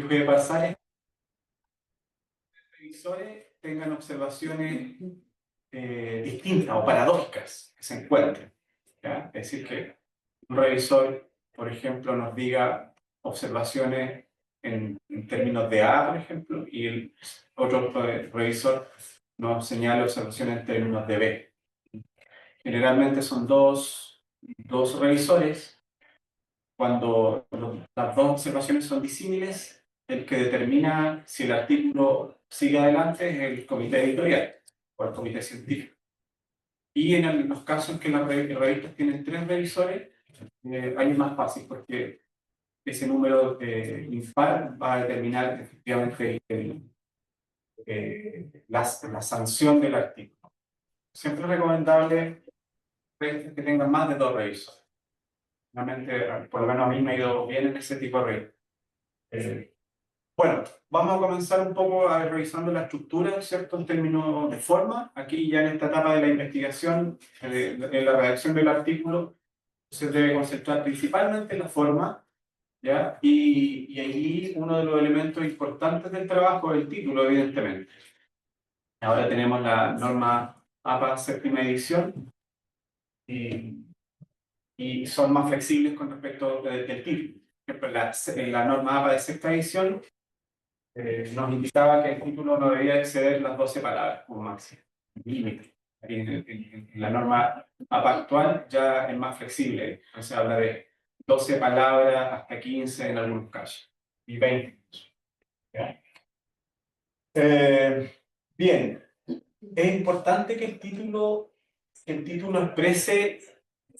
puede pasar es que los revisores tengan observaciones distintas o paradójicas que se encuentren, ¿ya? Es decir, que un revisor, por ejemplo, nos diga observaciones en términos de A, por ejemplo, y el otro revisor nos señala observaciones en términos de B. Generalmente son dos revisores. Cuando las dos observaciones son disímiles, el que determina si el artículo sigue adelante es el comité editorial o el comité científico. Y en los casos en que las revistas tienen 3 revisores, ahí es más fácil porque ese número impar va a determinar efectivamente la sanción del artículo. Siempre es recomendable revistas que tengan más de 2 revisores. Realmente, por lo menos a mí me ha ido bien en ese tipo de revistas. Bueno, vamos a comenzar un poco revisando la estructura, ¿cierto? En términos de forma. Aquí ya en esta etapa de la investigación, en la redacción del artículo, se debe concentrar principalmente en la forma, ¿ya? Y ahí uno de los elementos importantes del trabajo es el título, evidentemente. Ahora tenemos la norma APA séptima edición y son más flexibles con respecto del título. Por ejemplo, la norma APA de sexta edición nos indicaba que el título no debía exceder las 12 palabras como máximo, límite. En la norma APA actual ya es más flexible, se habla de 12 palabras hasta 15 en algunos casos, y 20. ¿Ya? Bien, es importante que el título exprese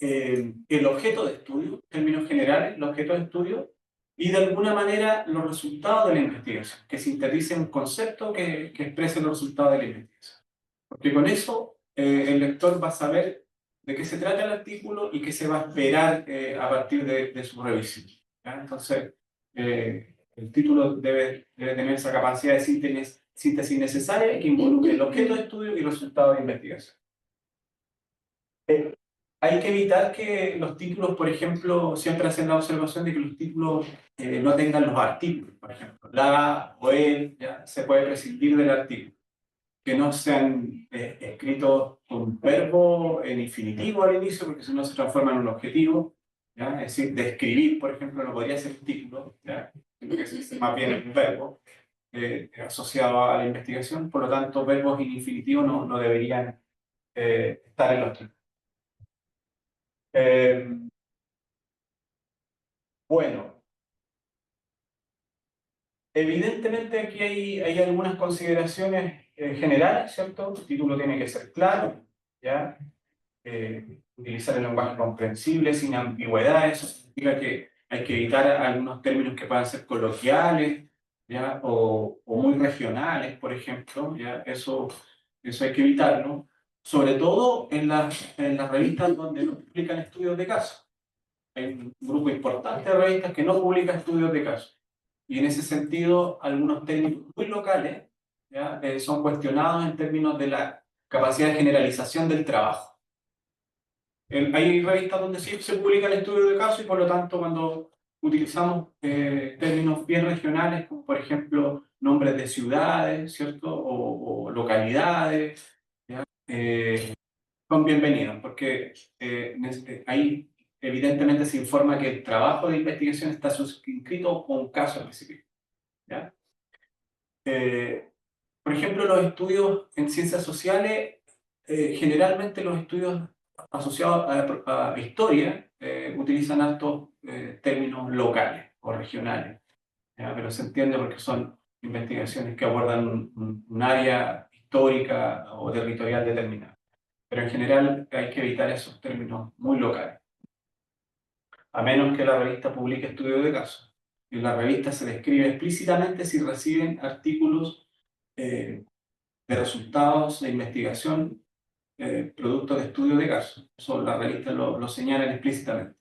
el objeto de estudio, en términos generales, el objeto de estudio, y de alguna manera los resultados de la investigación, que sintetice un concepto que exprese los resultados de la investigación. Porque con eso el lector va a saber de qué se trata el artículo y qué se va a esperar a partir de su revisión. ¿Ya? Entonces, el título debe tener esa capacidad de síntesis necesaria que involucre el objeto de estudio y los resultados de investigación. Hay que evitar que los títulos, por ejemplo, siempre hacen la observación de que los títulos no tengan los artículos, por ejemplo, la o el, ya se puede prescindir del artículo, que no sean escritos con verbo en infinitivo al inicio, porque si no se transforma en un objetivo, ¿ya? Es decir, describir, por ejemplo, no podría ser un título, ¿ya? Que es más bien un verbo asociado a la investigación, por lo tanto, verbos en infinitivo no deberían estar en los títulos. Bueno, evidentemente aquí hay algunas consideraciones generales, ¿cierto? El título tiene que ser claro, ¿ya? Utilizar el lenguaje comprensible, sin ambigüedades, eso significa que hay que evitar algunos términos que puedan ser coloquiales, ¿ya? O muy regionales, por ejemplo, ¿ya? Eso hay que evitarlo, sobre todo en las revistas donde no publican estudios de caso. Hay un grupo importante de revistas que no publica estudios de caso. Y en ese sentido, algunos técnicos muy locales, ¿ya? Son cuestionados en términos de la capacidad de generalización del trabajo. Hay revistas donde sí se publican estudios de caso y por lo tanto cuando utilizamos términos bien regionales, como por ejemplo nombres de ciudades, ¿cierto? O localidades, ¿ya? Son bienvenidos porque ahí evidentemente se informa que el trabajo de investigación está suscrito con un caso específico, ¿ya? Por ejemplo, los estudios en ciencias sociales, generalmente los estudios asociados a historia utilizan altos términos locales o regionales, ¿ya? Pero se entiende porque son investigaciones que abordan un área histórica o territorial determinada. Pero en general hay que evitar esos términos muy locales, a menos que la revista publique estudios de caso. En la revista se describe explícitamente si reciben artículos de resultados de investigación, producto de estudios de caso. Eso las revistas lo señalan explícitamente.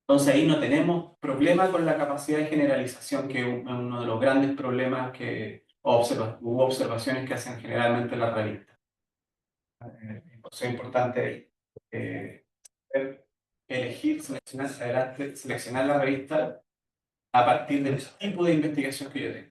Entonces ahí no tenemos problema con la capacidad de generalización, que es uno de los grandes problemas que hubo observaciones que hacen generalmente las revistas. Entonces es importante ver elegir, seleccionar la revista a partir del tipo de investigación que yo tengo.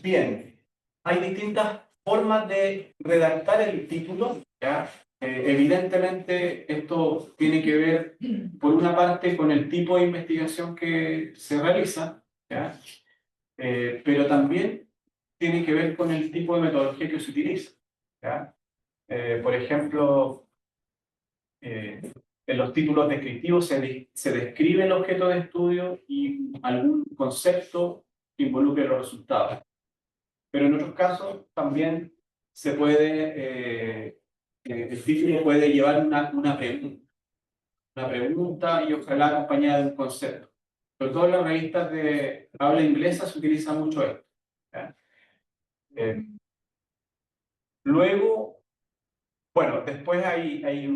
Bien, hay distintas formas de redactar el título, ¿ya? Evidentemente esto tiene que ver, por una parte, con el tipo de investigación que se realiza, ¿ya? Pero también tiene que ver con el tipo de metodología que se utiliza, ¿ya? Por ejemplo, en los títulos descriptivos se describe el objeto de estudio y algún concepto que involucre los resultados. Pero en otros casos también se puede, el título puede llevar una pregunta y ojalá acompañada de un concepto. Sobre todo en las revistas de habla inglesa se utiliza mucho esto, ¿ya? Eh, Luego, bueno, después hay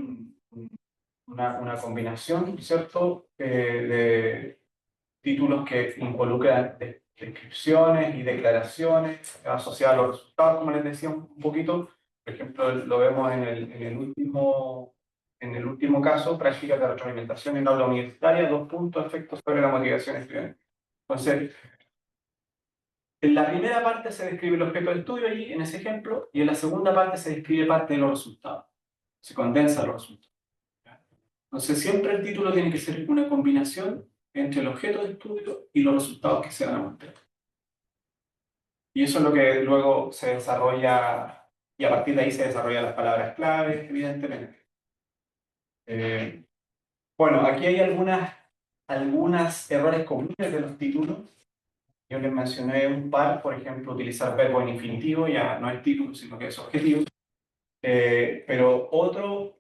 una combinación, ¿cierto? De títulos que involucran descripciones y declaraciones asociadas a los resultados, como les decía un poquito. Por ejemplo, lo vemos en el último caso, prácticas de retroalimentación en aula universitaria, 2 puntos, efectos sobre la motivación estudiantil. Entonces, en la primera parte se describe el objeto de estudio allí, en ese ejemplo, y en la segunda parte se describe parte de los resultados. Se condensan los resultados. Entonces, siempre el título tiene que ser una combinación entre el objeto de estudio y los resultados que se van a mostrar. Y eso es lo que luego se desarrolla, y a partir de ahí se desarrollan las palabras clave, evidentemente. Bueno, aquí hay algunas errores comunes de los títulos. Yo les mencioné un par, por ejemplo, utilizar verbo en infinitivo, ya no es título, sino que es objetivo. Pero otro,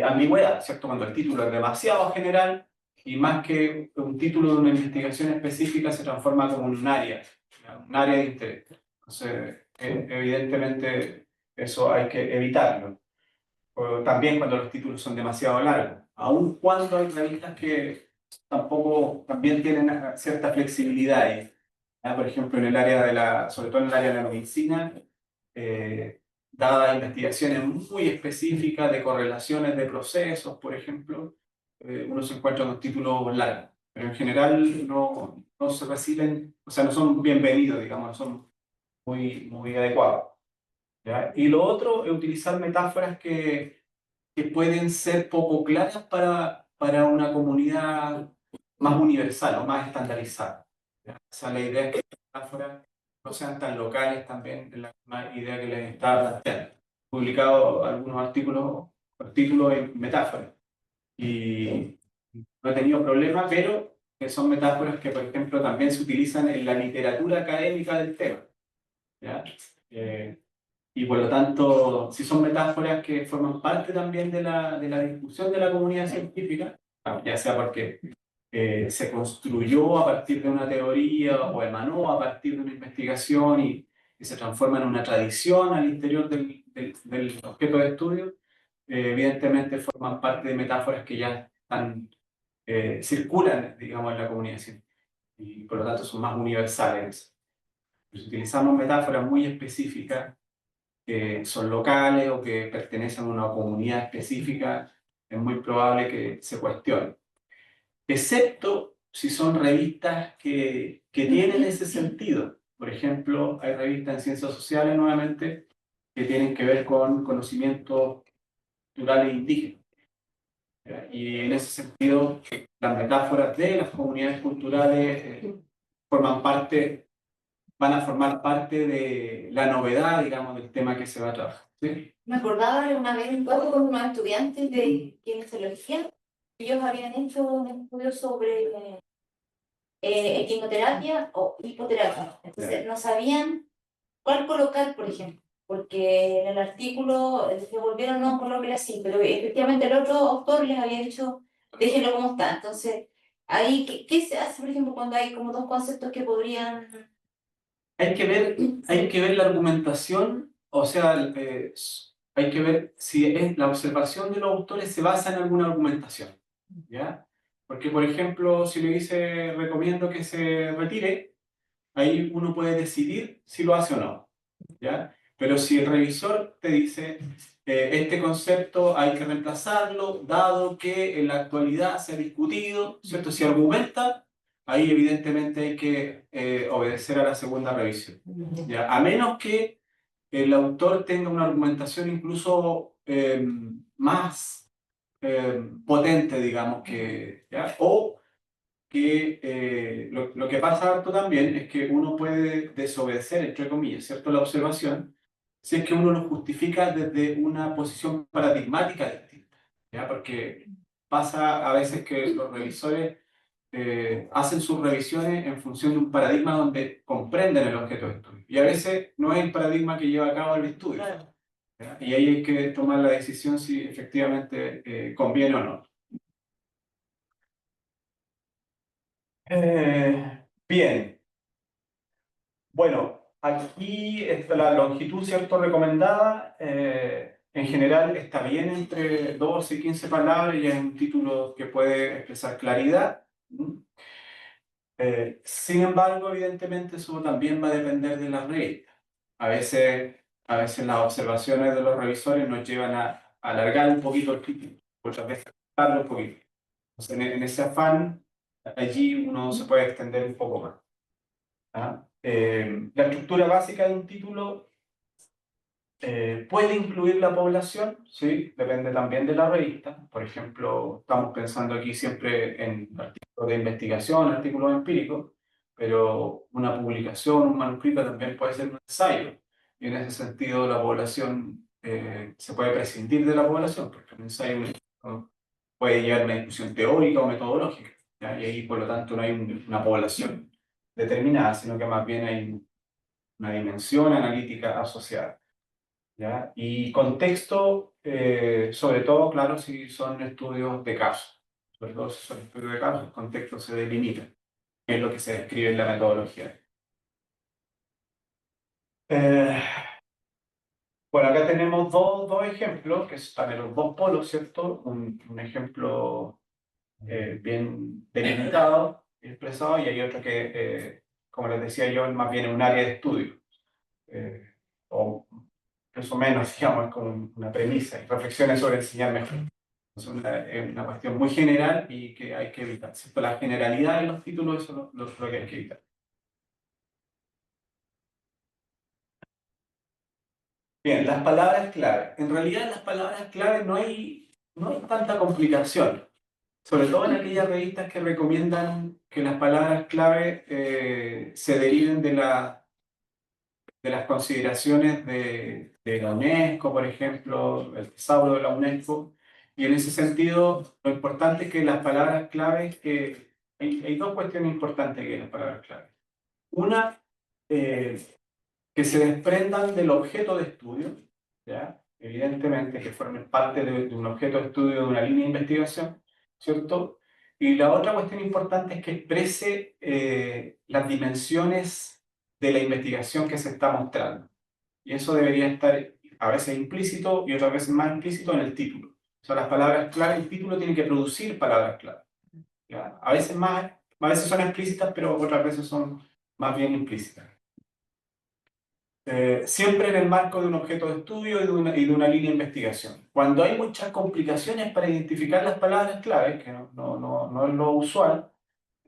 ambigüedad, ¿cierto? Cuando el título es demasiado general y más que un título de una investigación específica se transforma como un área, ¿ya? Un área de interés. Entonces, evidentemente, eso hay que evitarlo. O también cuando los títulos son demasiado largos, aun cuando hay revistas que tampoco también tienen cierta flexibilidad ahí. ¿Ya? Por ejemplo, en el área sobre todo en el área de la medicina, dadas investigaciones muy específicas de correlaciones de procesos, por ejemplo, uno se encuentra con títulos largos, pero en general no se reciben, o sea, no son bienvenidos, digamos, no son muy adecuados. ¿Ya? Y lo otro es utilizar metáforas que pueden ser poco claras para una comunidad más universal o más estandarizada. ¿Ya? O sea, la idea es que las metáforas no sean tan locales también, es la misma idea que les estaba planteando. He publicado algunos artículos en metáforas y no he tenido problema, pero que son metáforas que, por ejemplo, también se utilizan en la literatura académica del tema. ¿Ya? Y por lo tanto, si son metáforas que forman parte también de la discusión de la comunidad científica, ya sea porque se construyó a partir de una teoría o emanó a partir de una investigación y se transforma en una tradición al interior del objeto de estudio, evidentemente forman parte de metáforas que ya están, circulan, digamos, en la comunidad científica y por lo tanto son más universales. Si utilizamos metáforas muy específicas, que son locales o que pertenecen a una comunidad específica, es muy probable que se cuestionen. Excepto si son revistas que tienen ese sentido. Por ejemplo, hay revistas en ciencias sociales, nuevamente, que tienen que ver con conocimientos culturales indígenas. ¿Ya? Y en ese sentido, las metáforas de las comunidades culturales forman parte, van a formar parte de la novedad, digamos, del tema que se va a trabajar. ¿Sí? Me acordaba de una vez un poco con unos estudiantes de kinesiología. Ellos habían hecho un estudio sobre quimioterapia o hipoterapia. Entonces no sabían cuál colocar, por ejemplo, porque en el artículo se volvieron no colocar así, pero efectivamente el otro autor les había dicho déjenlo como está. Entonces, ahí, ¿qué se hace, por ejemplo, cuando hay como dos conceptos que podrían... Hay que ver la argumentación, o sea, hay que ver si la observación de los autores se basa en alguna argumentación, ¿ya? Porque, por ejemplo, si le dice recomiendo que se retire, ahí uno puede decidir si lo hace o no, ¿ya? Pero si el revisor te dice, este concepto hay que reemplazarlo, dado que en la actualidad se ha discutido, ¿cierto? Si argumenta, ahí evidentemente hay que obedecer a la segunda revisión. ¿Ya? A menos que el autor tenga una argumentación incluso más potente, digamos, que, ¿ya? O que lo que pasa harto también es que uno puede desobedecer, entre comillas, ¿cierto? La observación, si es que uno lo justifica desde una posición paradigmática distinta, ¿ya? Porque pasa a veces que los revisores hacen sus revisiones en función de un paradigma donde comprenden el objeto de estudio. Y a veces no es el paradigma que lleva a cabo el estudio. ¿Ya? Y ahí hay que tomar la decisión si efectivamente conviene o no. Bien, bueno, aquí está la longitud, ¿cierto? Recomendada. En general está bien entre 12 y 15 palabras y es un título que puede expresar claridad. ¿Mm? Sin embargo, evidentemente eso también va a depender de la revista. A veces las observaciones de los revisores nos llevan a alargar un poquito el título, muchas veces cortarlo un poquito. Entonces, en ese afán, allí uno se puede extender un poco más. ¿Ah? La estructura básica de un título puede incluir la población, sí, depende también de la revista. Por ejemplo, estamos pensando aquí siempre en artículos de investigación, artículos empíricos, pero una publicación, un manuscrito también puede ser un ensayo. Y en ese sentido, la población se puede prescindir de la población, porque un ensayo puede llevar una discusión teórica o metodológica, ¿ya? Y ahí, por lo tanto, no hay una población determinada, sino que más bien hay una dimensión analítica asociada. ¿Ya? Y contexto, sobre todo, claro, si son estudios de caso. Sobre todo si son estudios de caso, el contexto se delimita, que es lo que se describe en la metodología. Eh, bueno, acá tenemos dos ejemplos que están en los dos polos, ¿cierto? Un ejemplo bien delimitado, expresado, y hay otro que, como les decía yo, más bien un área de estudio. Eh, o incluso menos, digamos, es como una premisa, y reflexiones sobre enseñar mejor. Es una cuestión muy general y que hay que evitar, ¿cierto? La generalidad de los títulos, eso es lo que hay que evitar. Bien, las palabras clave. En realidad, en las palabras clave no hay tanta complicación, sobre todo en aquellas revistas que recomiendan que las palabras clave se deriven de las consideraciones de la UNESCO, por ejemplo, el tesauro de la UNESCO. Y en ese sentido, lo importante es que las palabras claves, hay dos cuestiones importantes que las palabras claves. Una, eh, que se desprendan del objeto de estudio, ¿ya? Evidentemente que formen parte de un objeto de estudio, de una línea de investigación, ¿cierto? Y la otra cuestión importante es que exprese las dimensiones de la investigación que se está mostrando. Y eso debería estar a veces implícito y otras veces más implícito en el título. O sea, las palabras clave, el título tiene que producir palabras clave, ¿ya? A veces son explícitas, pero otras veces son más bien implícitas. Siempre en el marco de un objeto de estudio y de una línea de investigación. Cuando hay muchas complicaciones para identificar las palabras clave, que no es lo usual,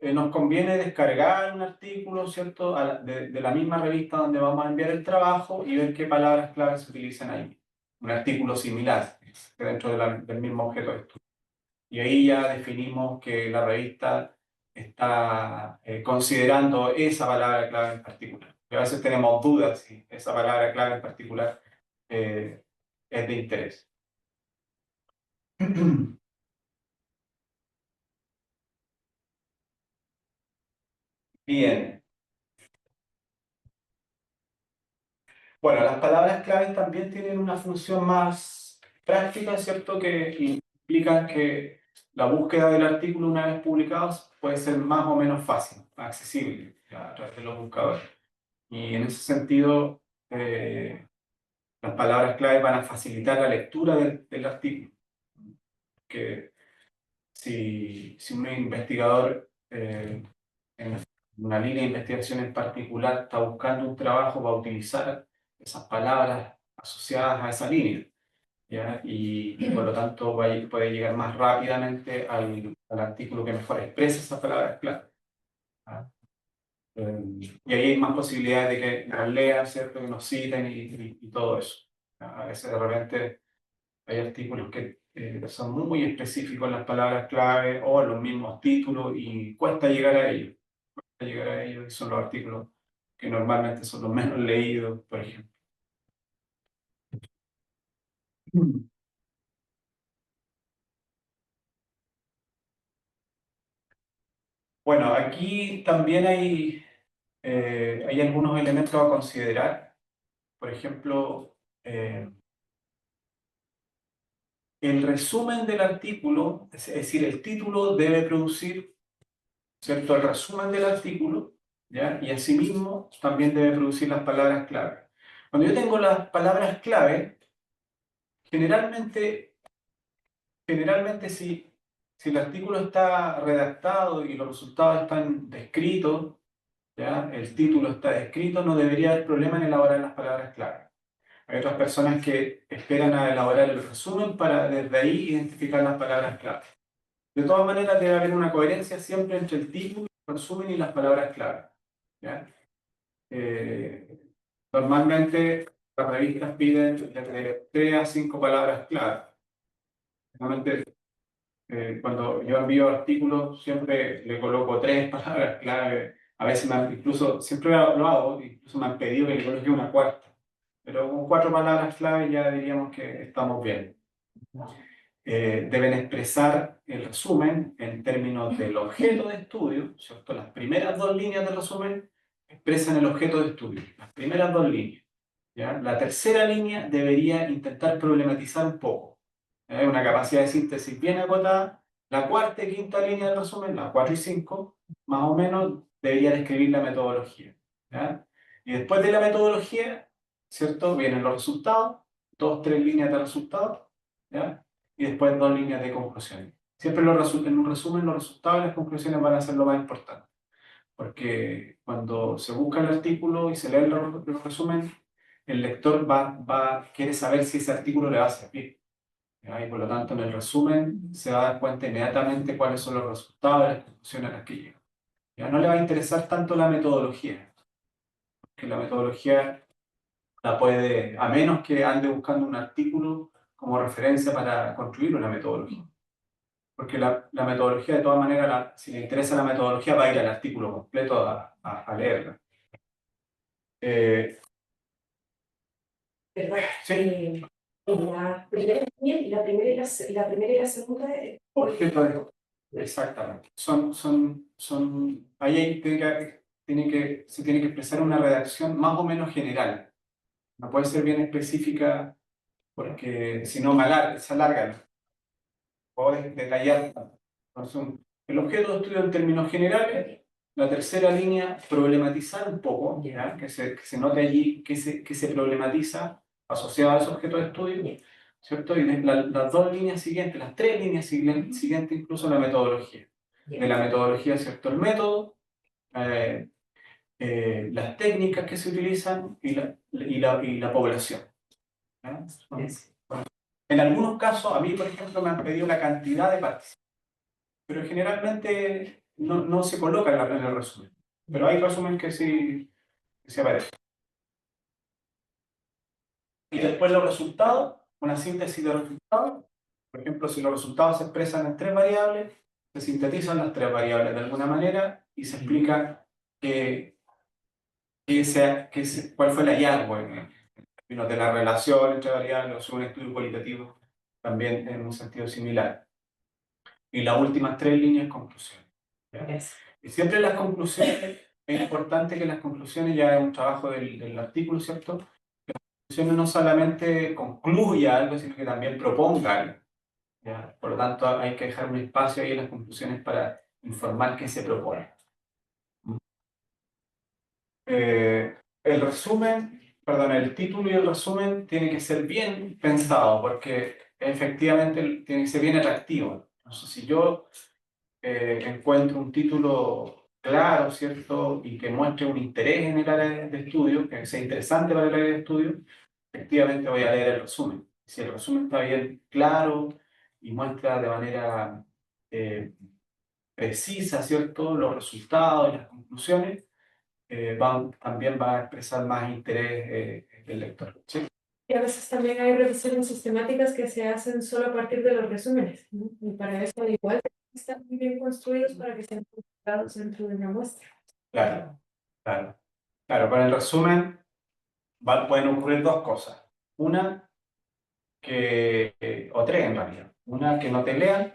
nos conviene descargar un artículo, ¿cierto?, de la misma revista donde vamos a enviar el trabajo y ver qué palabras clave se utilizan ahí. Un artículo similar, dentro del mismo objeto de estudio. Y ahí ya definimos que la revista está considerando esa palabra clave en particular. Y a veces tenemos dudas si esa palabra clave en particular eh, es de interés. Bien. Bueno, las palabras claves también tienen una función más práctica, ¿cierto? Que implican que la búsqueda del artículo una vez publicado puede ser más o menos fácil, accesible a través de los buscadores. Y en ese sentido, las palabras claves van a facilitar la lectura del artículo. Que si un investigador en una línea de investigación en particular está buscando un trabajo, va a utilizar esas palabras asociadas a esa línea, ¿ya? Y por lo tanto puede llegar más rápidamente al artículo que mejor expresa esas palabras clave. ¿Ah? Y ahí hay más posibilidades de que nos lean, ¿cierto? Que nos citen y todo eso. A veces de repente hay artículos que son muy específicos en las palabras clave o en los mismos títulos y cuesta llegar a ellos. Cuesta llegar a ellos y son los artículos que normalmente son los menos leídos, por ejemplo. Bueno, aquí también hay algunos elementos a considerar. Por ejemplo, el resumen del artículo, es decir, el título debe producir, ¿cierto?, el resumen del artículo, ¿ya? Y asimismo también debe producir las palabras clave. Cuando yo tengo las palabras clave, generalmente si el artículo está redactado y los resultados están descritos, ¿ya? El título está descrito, no debería haber problema en elaborar las palabras clave. Hay otras personas que esperan a elaborar el resumen para desde ahí identificar las palabras clave. De todas maneras, debe haber una coherencia siempre entre el título, el resumen y las palabras clave, ¿ya? Normalmente las revistas piden de 3 a 5 palabras clave. Normalmente, cuando yo envío artículos, siempre le coloco 3 palabras clave. A veces incluso, siempre lo hago, incluso me han pedido que le coloque una cuarta. Pero con 4 palabras clave ya diríamos que estamos bien. Deben expresar el resumen en términos del objeto de estudio, ¿cierto? Las primeras 2 líneas del resumen expresan el objeto de estudio, las primeras 2 líneas, ¿ya? La tercera línea debería intentar problematizar un poco. Hay una capacidad de síntesis bien acotada. La cuarta y quinta línea del resumen, las 4 y 5, más o menos debería describir la metodología, ¿ya? Y después de la metodología, ¿cierto?, vienen los resultados, 2, 3 líneas de resultados, ¿ya? Y después 2 líneas de conclusiones. Siempre en un resumen, los resultados y las conclusiones van a ser lo más importante, porque cuando se busca el artículo y se lee el resumen, el lector quiere saber si ese artículo le va a servir, ¿ya? Y por lo tanto en el resumen se va a dar cuenta inmediatamente cuáles son los resultados y las conclusiones a las que llega. Ya no le va a interesar tanto la metodología, porque la metodología la puede, a menos que ande buscando un artículo como referencia para construir una metodología. Porque la metodología, de todas maneras, si le interesa la metodología, va a ir al artículo completo a leerla. ¿Verdad? Sí. En la primera línea y la primera y la segunda. Objeto exactamente. Ahí se tiene que expresar una redacción más o menos general. No puede ser bien específica porque si no se alarga. Puedes detallar. Entonces, el objeto de estudio en términos generales, la tercera línea, problematizar un poco, ¿ya? Que se note allí que se problematiza asociado a ese objeto de estudio, ¿cierto? Y las 2 líneas siguientes, las 3 líneas siguientes, incluso la metodología. De la metodología, ¿cierto? El método, las técnicas que se utilizan y la población, ¿ya? En algunos casos, a mí, por ejemplo, me han pedido la cantidad de participantes, pero generalmente no se coloca en el resumen. Pero hay resúmenes que sí aparecen. Y después los resultados, una síntesis de los resultados. Por ejemplo, si los resultados se expresan en 3 variables, se sintetizan las 3 variables de alguna manera y se explica cuál fue el hallazgo en términos de la relación entre variables o un estudio cualitativo, también en un sentido similar. Y las últimas 3 líneas, conclusiones. Y siempre en las conclusiones, es importante que las conclusiones, ya es un trabajo del artículo, ¿cierto? Que las conclusiones no solamente concluya algo, sino que también proponga algo, ¿ya? Por lo tanto, hay que dejar un espacio ahí en las conclusiones para informar qué se propone. El resumen, perdón, el título y el resumen tiene que ser bien pensado, porque efectivamente tiene que ser bien atractivo. Entonces, si yo encuentro un título claro, ¿cierto? Y que muestre un interés en el área de estudio, que sea interesante para el área de estudio, efectivamente voy a leer el resumen. Si el resumen está bien claro y muestra de manera eh, precisa, ¿cierto? Los resultados y las conclusiones, también va a expresar más interés el lector. ¿Sí? Y a veces también hay revisiones sistemáticas que se hacen solo a partir de los resúmenes, ¿no? Y para eso igual están muy bien construidos para que sean publicados dentro de una muestra. Claro, claro. Claro, con el resumen pueden ocurrir dos cosas. Una, o tres en realidad. Una, que no te lean,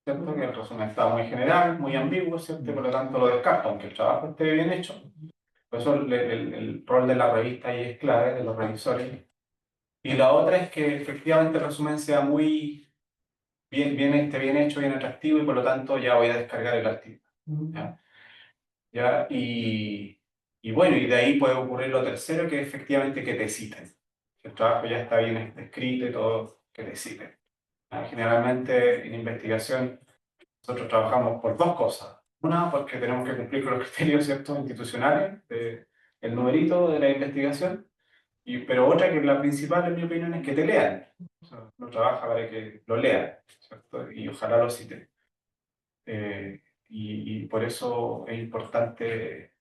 ¿cierto? Que el resumen está muy general, muy ambiguo, ¿cierto? Por lo tanto lo descarto, aunque el trabajo esté bien hecho. Por eso el rol de la revista ahí es clave, de los revisores. Y la otra es que efectivamente el resumen sea muy bien hecho, bien atractivo, y por lo tanto ya voy a descargar el artículo. ¿Ya? ¿Ya? Y bueno, y de ahí puede ocurrir lo tercero, que es efectivamente que te citen. Si el trabajo ya está bien escrito y todo, que te citen. Generalmente en investigación nosotros trabajamos por dos cosas. Una, porque tenemos que cumplir con los criterios, ¿cierto?, institucionales, el numerito de la investigación, pero otra, que es la principal en mi opinión, es que te lean. O sea, uno trabaja para que lo lean, ¿cierto? Y ojalá lo citen. Y por eso es importante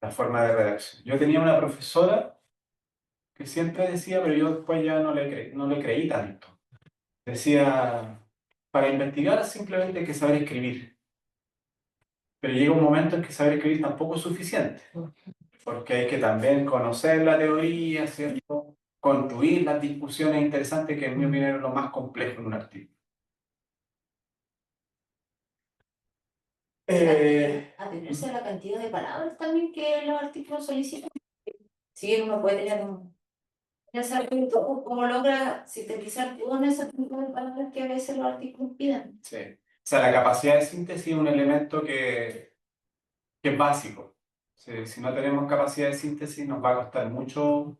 la forma de redacción. Yo tenía una profesora que siempre decía, pero yo después ya no le creí tanto. Decía, para investigar simplemente hay que saber escribir, pero llega un momento en que saber escribir tampoco es suficiente, porque hay que también conocer la teoría, ¿cierto? Construir las discusiones interesantes, que en mi opinión es lo más complejo en un artículo. Atenerse a la cantidad de palabras también que los artículos solicitan. Si bien uno puede tener ya saber cómo logra sintetizar todas esas cantidad de palabras que a veces los artículos piden. Sí. O sea, la capacidad de síntesis es un elemento que es básico. Si no tenemos capacidad de síntesis, nos va a costar mucho.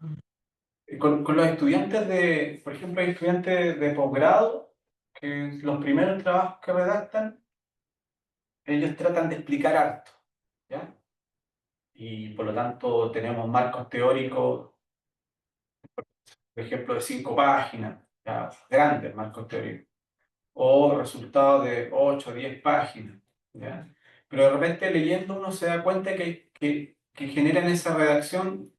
Con los estudiantes por ejemplo, hay estudiantes de posgrado que los primeros trabajos que redactan, ellos tratan de explicar harto, ¿ya? Y por lo tanto tenemos marcos teóricos, por ejemplo, de 5 páginas, ¿ya? Grandes marcos teóricos, o resultados de 8 o 10 páginas, ¿ya? Pero de repente leyendo uno se da cuenta que generan esa redacción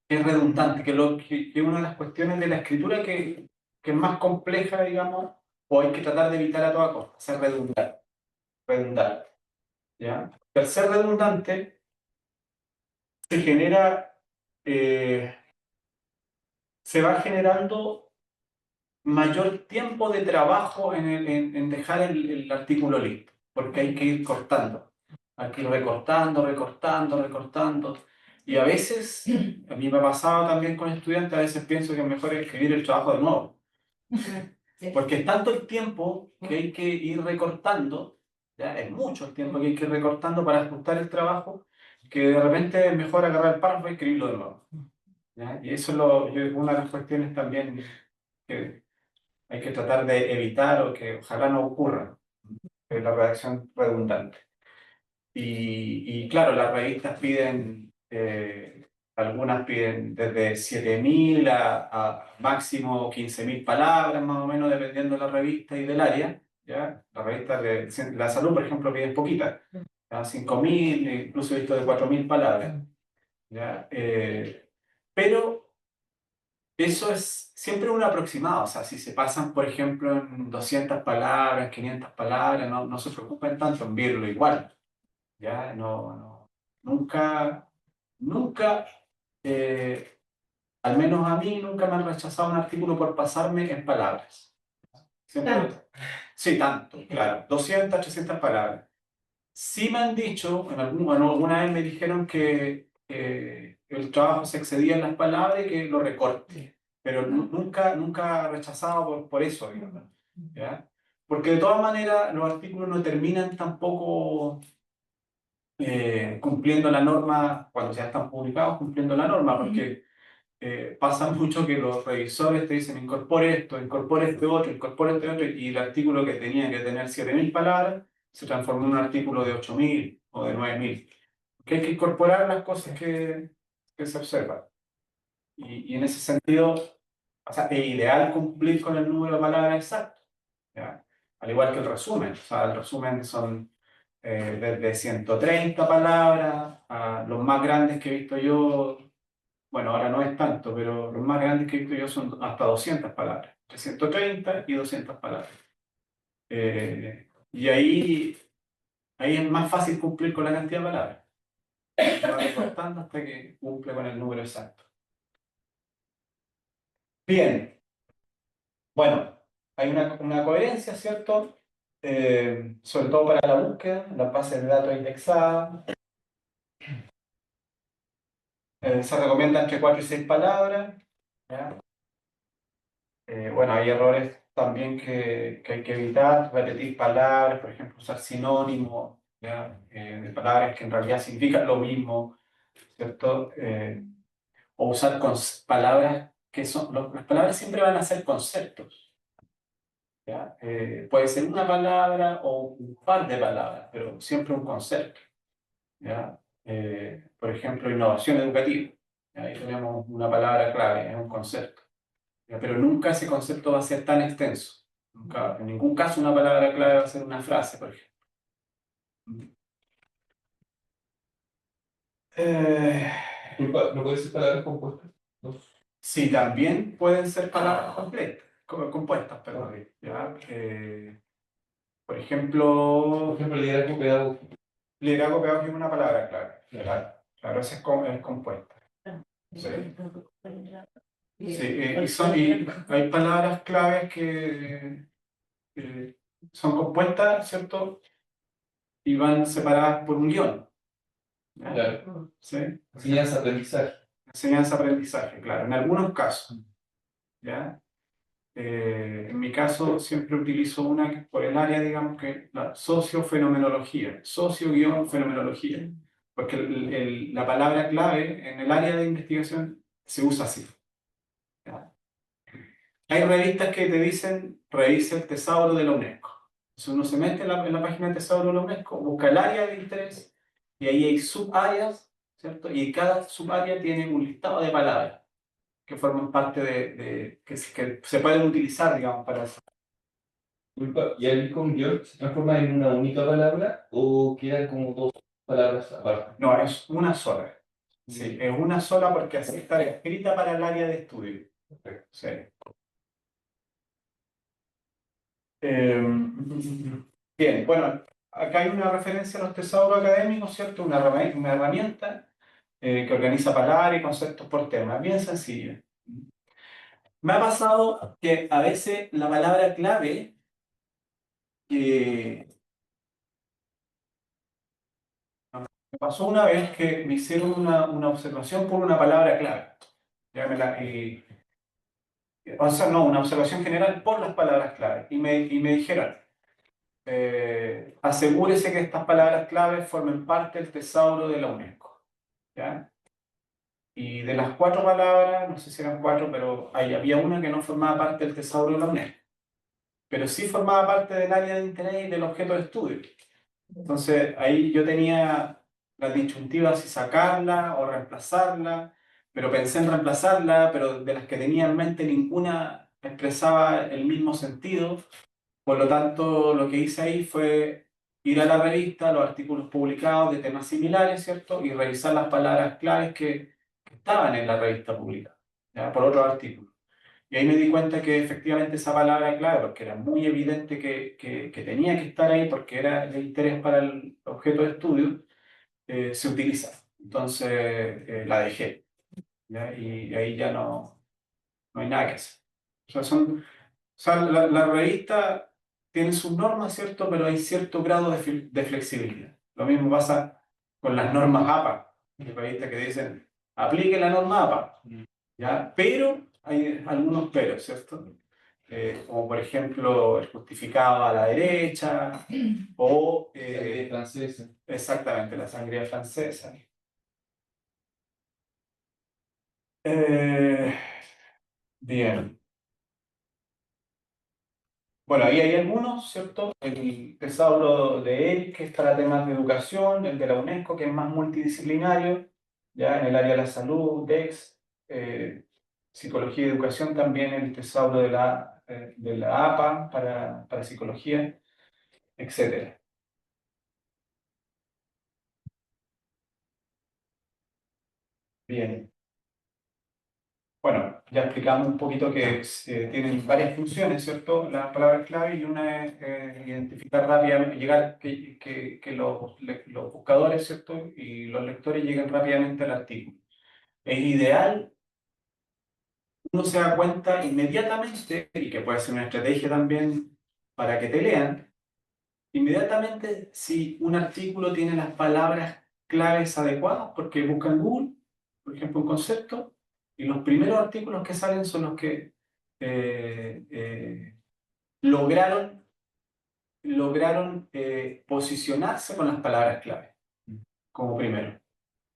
que es redundante, que es una de las cuestiones de la escritura que es más compleja, digamos, o hay que tratar de evitar a toda costa, ser redundar, ¿ya? Al ser redundante, se genera, eh, se va generando mayor tiempo de trabajo en dejar el artículo listo, porque hay que ir cortando, hay que ir recortando, y a veces, a mí me ha pasado también con estudiantes, a veces pienso que es mejor escribir el trabajo de nuevo, porque es tanto el tiempo que hay que ir recortando, ¿ya? Es mucho el tiempo que hay que ir recortando para ajustar el trabajo, que de repente es mejor agarrar el párrafo y escribirlo de nuevo, ¿ya? Y eso es una de las cuestiones también que hay que tratar de evitar, o que ojalá no ocurra, la redacción redundante. Y claro, las revistas piden, algunas piden desde 7.000 a máximo 15.000 palabras, más o menos, dependiendo de la revista y del área, ¿ya? Las revistas de la salud, por ejemplo, piden poquitas, ¿ya? 5.000, incluso he visto de 4.000 palabras, ¿ya? Pero eso es siempre un aproximado. O sea, si se pasan, por ejemplo, en 200 palabras, 500 palabras, no se preocupen tanto en verlo igual, ¿ya? Nunca, nunca, al menos a mí, nunca me han rechazado un artículo por pasarme en palabras. Siempre, Tanto. sí, tanto, claro, 200, 300 palabras. Sí me han dicho, bueno, alguna vez me dijeron que el trabajo se excedía en las palabras y que lo recorte, pero nunca rechazado por eso, digamos, ¿ya? Porque de todas maneras los artículos no terminan tampoco cumpliendo la norma cuando ya están publicados, cumpliendo la norma, porque pasa mucho que los revisores te dicen incorpore esto, incorpore este otro, y el artículo que tenía que tener 7.000 palabras se transformó en un artículo de 8.000 o de 9.000. Que hay que incorporar las cosas que se observan. Y en ese sentido, o sea, es ideal cumplir con el número de palabras exacto, ¿ya? Al igual que el resumen. O sea, el resumen son desde 130 palabras a los más grandes que he visto yo. Bueno, ahora no es tanto, pero los más grandes que he visto yo son hasta 200 palabras, entre 130 y 200 palabras. Y ahí es más fácil cumplir con la cantidad de palabras. Se va recortando hasta que cumple con el número exacto. Bien, bueno, hay una coherencia, ¿cierto? Sobre todo para la búsqueda, las bases de datos indexadas. Se recomienda entre 4 y 6 palabras, ¿ya? Bueno, hay errores también que hay que evitar, repetir palabras, por ejemplo, usar sinónimos, ¿ya? De palabras que en realidad significan lo mismo, ¿cierto? O usar palabras que son, las palabras siempre van a ser conceptos, ¿ya? Puede ser una palabra o un par de palabras, pero siempre un concepto, ¿ya? Por ejemplo, innovación educativa, ¿ya? Ahí tenemos una palabra clave, es un concepto. Pero nunca ese concepto va a ser tan extenso. Nunca, en ningún caso una palabra clave va a ser una frase, por ejemplo. Eh, Disculpa, ¿no puede ser palabras compuestas? No. sí, también pueden ser palabras completas, compuestas, perdón. ¿Ya? Por Por ejemplo, ejemplo, liderazgo pedagógico. liderazgo pedagógico es una palabra clave. Claro, claro, esa es compuesta. Sí. Sí, y hay palabras claves que son compuestas, ¿cierto? Y van separadas por un guión. ¿Ya? Claro. ¿Sí? Enseñanza, aprendizaje. Enseñanza-aprendizaje, claro, en algunos casos. ¿Ya? En mi caso siempre utilizo una que por el área, digamos que es la sociofenomenología, socio-fenomenología, porque la palabra clave en el área de investigación se usa así. ¿Ya? Hay revistas que te dicen, revisa el tesauro de la UNESCO. Entonces uno se mete en la página del tesauro de la UNESCO, busca el área de interés y ahí hay subáreas, ¿cierto? Y cada subárea tiene un listado de palabras que forman parte que se pueden utilizar, digamos, para eso. Disculpa, ¿y el con guión se transforma en una única palabra o quedan como dos palabras aparte? No, es una sola. Sí, es una sola porque así está escrita para el área de estudio. Sí. Bien, bueno, acá hay una referencia a los tesauros académicos, ¿cierto? Una herramienta que organiza palabras y conceptos por tema, bien sencilla. Me ha pasado que a veces la palabra clave me pasó una vez que me hicieron una observación por una palabra clave. Ya o sea, no, una observación general por las palabras clave. Y me dijeron, asegúrese que estas palabras clave formen parte del tesauro de la UNESCO. ¿Ya? Y de las 4 palabras, no sé si eran 4, pero había una que no formaba parte del tesauro de la UNESCO. Pero sí formaba parte del área de interés y del objeto de estudio. Entonces ahí yo tenía la disyuntiva si sacarla o reemplazarla, pero pensé en reemplazarla, pero de las que tenía en mente ninguna expresaba el mismo sentido. Por lo tanto, lo que hice ahí fue ir a la revista, los artículos publicados de temas similares, ¿cierto? Y revisar las palabras claves que estaban en la revista publicada, ¿ya? Por otros artículos. Y ahí me di cuenta que efectivamente esa palabra clave, porque era muy evidente que tenía que estar ahí porque era de interés para el objeto de estudio, se utiliza. Entonces la dejé, ¿ya? Y ahí ya no hay nada que hacer. O sea, la revista tiene sus normas, ¿cierto? Pero hay cierto grado de flexibilidad. Lo mismo pasa con las normas APA, hay revistas que dicen, aplique la norma APA, ¿ya? Pero hay algunos peros, ¿cierto? Como por ejemplo el justificado a la derecha o Sangre francesa. exactamente la sangría francesa. Eh, bien. Bueno, ahí hay algunos, ¿cierto? El tesauro de ERIC, que es para temas de educación, el de la UNESCO, que es más multidisciplinario, ya en el área de la salud, DEX, psicología y educación, también el tesauro de la APA para psicología, etcétera. Bien. Bueno, ya explicamos un poquito que tienen varias funciones, ¿cierto? Las palabras clave, y una es identificar rápidamente, llegar, que los buscadores, ¿cierto? Y los lectores lleguen rápidamente al artículo. Es ideal, uno se da cuenta inmediatamente, y que puede ser una estrategia también para que te lean, inmediatamente si un artículo tiene las palabras claves adecuadas, porque busca en Google, por ejemplo, un concepto, y los primeros artículos que salen son los que eh, eh, lograron, posicionarse con las palabras clave, como primero.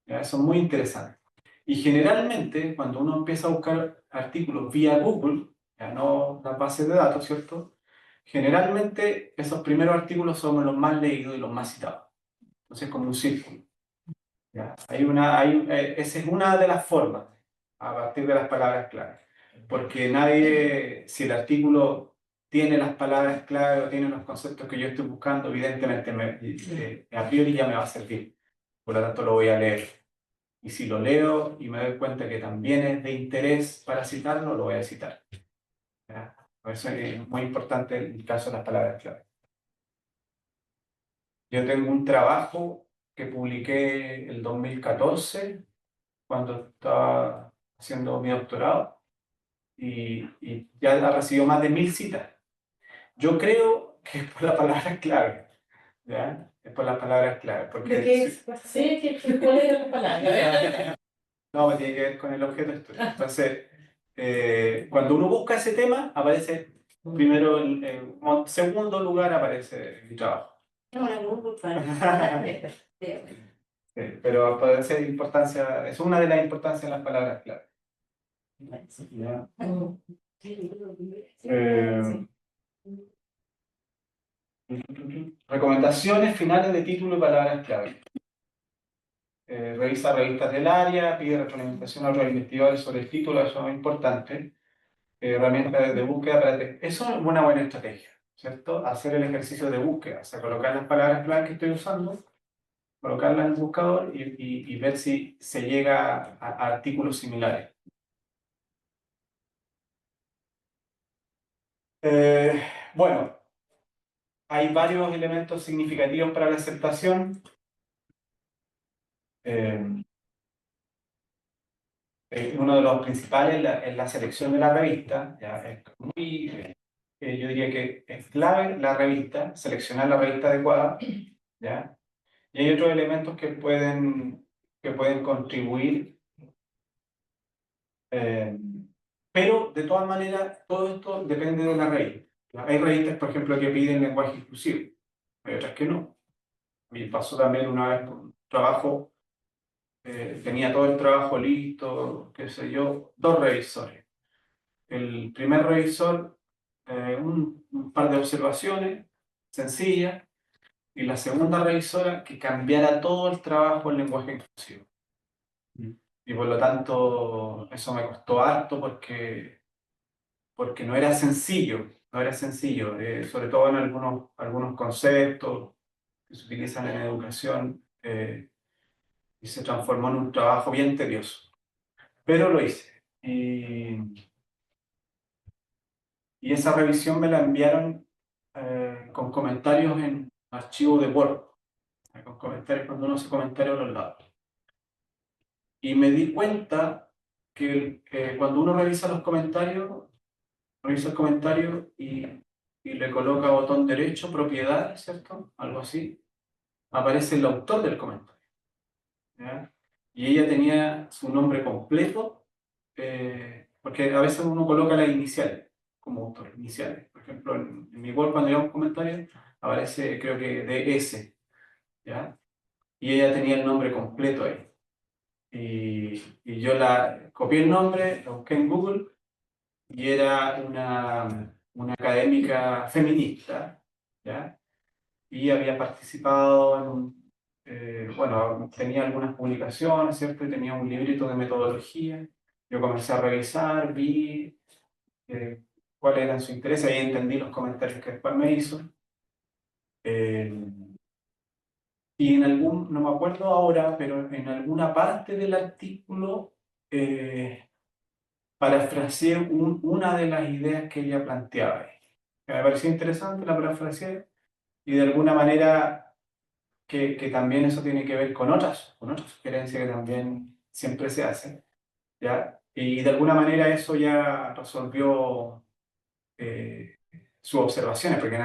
¿Ya? Eso es muy interesante. Y generalmente, cuando uno empieza a buscar artículos vía Google, ya no las bases de datos, ¿cierto? Generalmente esos primeros artículos son los más leídos y los más citados. Entonces, como un círculo. ¿Ya? Esa es una de las formas, a partir de las palabras clave. Porque nadie, si el artículo tiene las palabras clave o tiene los conceptos que yo estoy buscando, evidentemente a priori ya me va a servir. Por lo tanto, lo voy a leer. Y si lo leo y me doy cuenta que también es de interés para citarlo, lo voy a citar. ¿Ya? Por eso es muy importante el caso de las palabras clave. Yo tengo un trabajo que publiqué el 2014, cuando estaba haciendo mi doctorado, y ya ha recibido más de 1000 citas. Yo creo que es por las palabras clave. ¿Ya? Es por las palabras clave. Porque ¿De qué es? Sí, ¿cuál es la palabra? no, tiene que ver con el objeto de estudio. Entonces, cuando uno busca ese tema, aparece primero, en segundo lugar aparece mi trabajo. No, la Google para. Sí, pero puede ser importancia, es una de las importancias de las palabras clave. ¿Ya? Eh, Recomendaciones finales de título y palabras clave. Revisa revistas del área, pide retroalimentación a otros investigadores sobre el título, eso es muy importante. Herramientas de búsqueda eso es una buena estrategia, ¿cierto? Hacer el ejercicio de búsqueda, o sea, colocar las palabras clave que estoy usando, colocarlas en el buscador y ver si se llega a artículos similares. Bueno, hay varios elementos significativos para la aceptación. Uno de los principales es la selección de la revista. ¿Ya? Es muy, yo diría que es clave la revista, seleccionar la revista adecuada. ¿Ya? Y hay otros elementos que pueden contribuir, pero de todas maneras, todo esto depende de la revista. ¿Ya? Hay revistas, por ejemplo, que piden lenguaje inclusivo, hay otras que no. Me pasó también una vez por un trabajo, tenía todo el trabajo listo, qué sé yo, 2 revisores. El primer revisor, un par de observaciones sencillas, y la segunda revisora que cambiara todo el trabajo en lenguaje inclusivo. Y por lo tanto, eso me costó harto porque no era sencillo, no era sencillo, sobre todo en algunos conceptos que se utilizan en educación, y se transformó en un trabajo bien tedioso. Pero lo hice. Y esa revisión me la enviaron con comentarios en archivo de Word, con comentarios cuando uno hace comentarios a los lados. Y me di cuenta que cuando uno revisa los comentarios, revisa el comentario y le coloca botón derecho, propiedad, ¿cierto? Algo así, aparece el autor del comentario. ¿Ya? Y ella tenía su nombre completo, porque a veces uno coloca las iniciales como autor, iniciales. Por ejemplo, en mi Word, cuando llega un comentario, aparece, creo que DS, ¿ya? Y ella tenía el nombre completo ahí. Y yo copié el nombre, lo busqué en Google, y era una académica feminista, ¿ya? Y había participado en bueno, tenía algunas publicaciones, ¿cierto? Y tenía un librito de metodología. Yo comencé a revisar, vi cuáles eran sus intereses, ahí entendí los comentarios que después me hizo. Eh, y en algún, no me acuerdo ahora, pero en alguna parte del artículo parafraseé una de las ideas que ella planteaba ahí. Me pareció interesante, la parafraseé, y de alguna manera que también eso tiene que ver con otras sugerencias que también siempre se hacen, ¿ya? Y de alguna manera eso ya resolvió sus observaciones, porque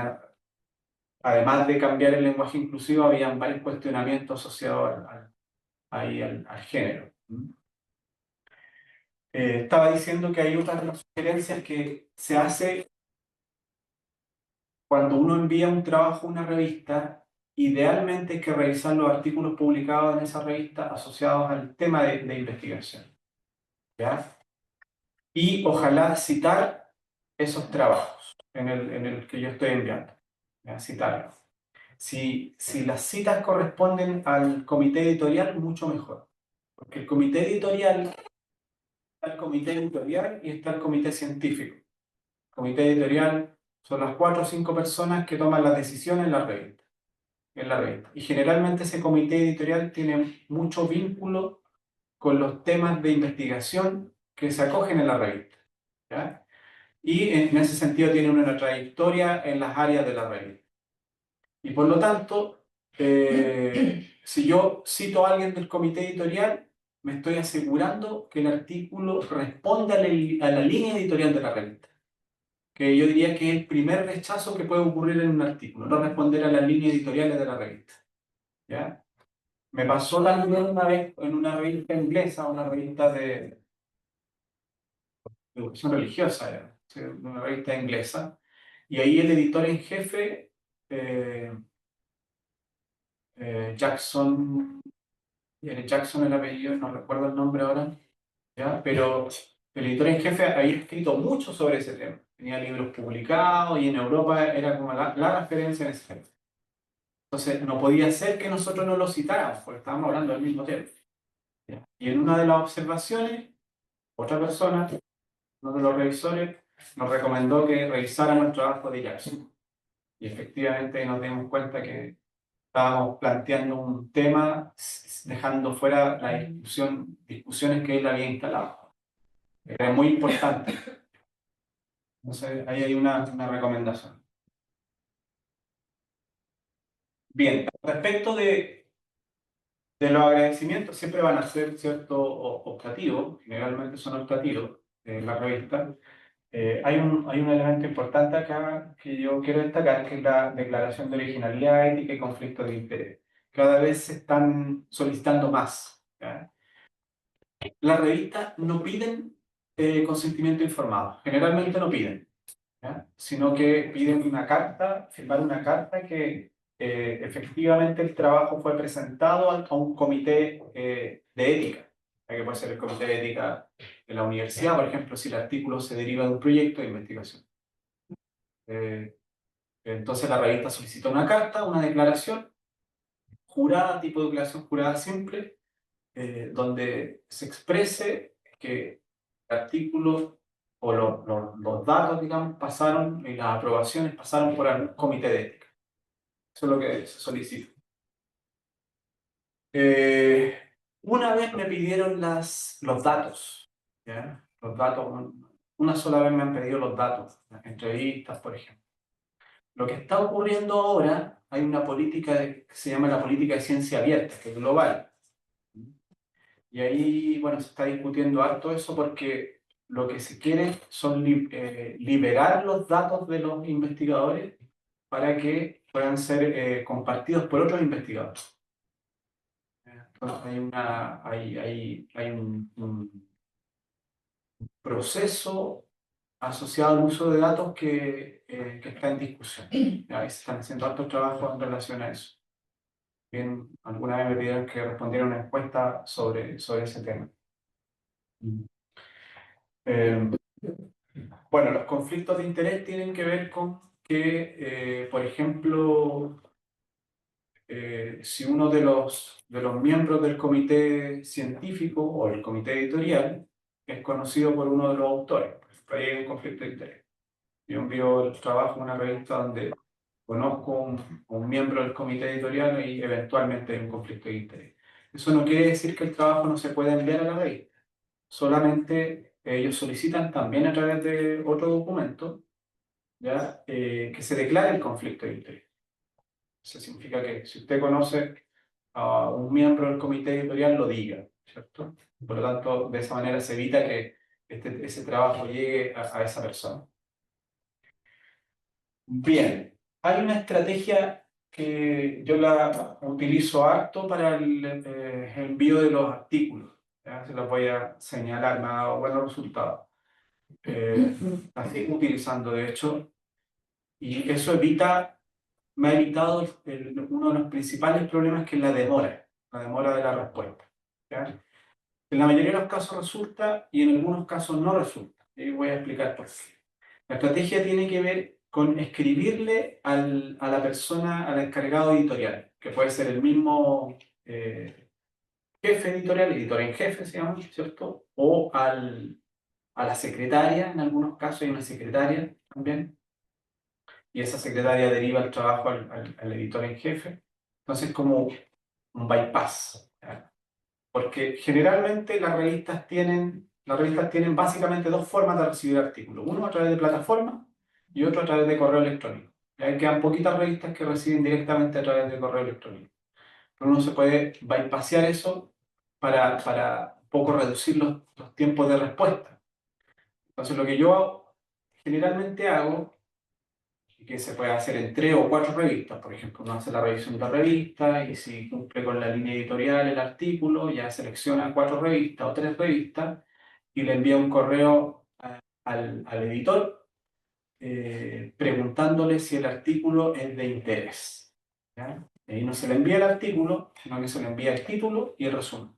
además de cambiar el lenguaje inclusivo, habían varios cuestionamientos asociados ahí al género. Estaba diciendo que hay otra de las sugerencias que se hace cuando uno envía un trabajo a una revista. Idealmente hay que revisar los artículos publicados en esa revista asociados al tema de investigación, ¿ya? Y ojalá citar esos trabajos en el que yo estoy enviando, ¿ya? Citarlos. Si las citas corresponden al comité editorial, mucho mejor. Porque el comité editorial, está el comité editorial y está el comité científico. El comité editorial son las 4 o 5 personas que toman las decisiones en la revista. Y generalmente ese comité editorial tiene mucho vínculo con los temas de investigación que se acogen en la revista, ¿ya? Y en ese sentido tiene una trayectoria en las áreas de la revista. Y por lo tanto, si yo cito a alguien del comité editorial, me estoy asegurando que el artículo responde a la línea editorial de la revista. Que yo diría que es el primer rechazo que puede ocurrir en un artículo, no responder a las líneas editoriales de la revista, ¿ya? Me pasó también una vez en una revista inglesa, una revista de educación religiosa, era, ¿sí? Una revista inglesa, y ahí el editor en jefe, Jackson, Jackson el apellido, no recuerdo el nombre ahora, ¿ya? Pero el editor en jefe había escrito mucho sobre ese tema, tenía libros publicados y en Europa era como la referencia en ese tema. Entonces no podía ser que nosotros no lo citáramos, porque estábamos hablando del mismo tema, ¿ya? Y en una de las observaciones, otra persona, uno de los revisores, nos recomendó que revisáramos el trabajo de Jackson. Y efectivamente nos dimos cuenta que estábamos planteando un tema dejando fuera la discusiones que él había instalado. Era muy importante. Entonces, ahí hay una recomendación. Bien, respecto de los agradecimientos, siempre van a ser, ¿cierto?, optativos, generalmente son optativos en la revista. Hay un elemento importante acá que yo quiero destacar, que es la declaración de originalidad ética y conflicto de interés. Cada vez se están solicitando más, ¿ya? Las revistas no piden consentimiento informado, generalmente no piden, ¿ya? Sino que piden una carta, firmar una carta que efectivamente el trabajo fue presentado a un comité de ética, ¿ya? Que puede ser el comité de ética de la universidad, por ejemplo, si el artículo se deriva de un proyecto de investigación. Entonces la revista solicita una carta, una declaración jurada, tipo de declaración jurada simple, donde se exprese que el artículo o los datos, digamos, pasaron y las aprobaciones pasaron por el comité de ética. Eso es lo que se solicita. Una vez me pidieron los datos, ¿ya? Los datos, una sola vez me han pedido los datos, las entrevistas, por ejemplo. Lo que está ocurriendo ahora, hay una política que se llama la política de ciencia abierta, que es global. Y ahí, bueno, se está discutiendo harto eso porque lo que se quiere son liberar los datos de los investigadores para que puedan ser compartidos por otros investigadores. Entonces hay un proceso asociado al uso de datos que está en discusión. Ya, y se están haciendo hartos trabajos en relación a eso. Bien, alguna vez me pidieron que respondiera una encuesta sobre ese tema. Eh, bueno, conflictos de interés tienen que ver con que, por ejemplo, si uno de los miembros del comité científico o el comité editorial es conocido por uno de los autores, pues ahí hay un conflicto de interés. Yo envío el trabajo a una revista donde conozco un miembro del comité editorial y eventualmente hay un conflicto de interés. Eso no quiere decir que el trabajo no se pueda enviar a la revista, solamente ellos solicitan también a través de otro documento, ¿ya? Que se declare el conflicto de interés. Eso significa que si usted conoce a un miembro del comité editorial, lo diga, ¿cierto? Por lo tanto, de esa manera se evita que ese trabajo llegue a esa persona. Bien, hay una estrategia que yo la utilizo harto para el envío de los artículos. ¿Ya? Se las voy a señalar, me ha dado buenos resultados. La sigo utilizando, de hecho, y eso me ha evitado uno de los principales problemas, que es la demora de la respuesta. ¿Ya? En la mayoría de los casos resulta y en algunos casos no resulta. Y voy a explicar por qué. La estrategia tiene que ver con escribirle a la persona, al encargado editorial, que puede ser el mismo jefe editorial, editor en jefe se llama, ¿cierto? O a la secretaria, en algunos casos hay una secretaria también, y esa secretaria deriva el trabajo al editor en jefe. Entonces, como un bypass, ¿ya? Porque generalmente las revistas tienen básicamente dos formas de recibir artículos. Uno a través de plataformas y otro a través de correo electrónico. Y ahí quedan poquitas revistas que reciben directamente a través de correo electrónico. Pero uno se puede bypassear eso para un poco reducir los tiempos de respuesta. Entonces lo que yo generalmente hago, y que se puede hacer en 3 o 4 revistas. Por ejemplo, uno hace la revisión de la revista y si cumple con la línea editorial el artículo, ya selecciona 4 revistas o 3 revistas y le envía un correo al editor preguntándole si el artículo es de interés. ¿Ya? Y ahí no se le envía el artículo, sino que se le envía el título y el resumen.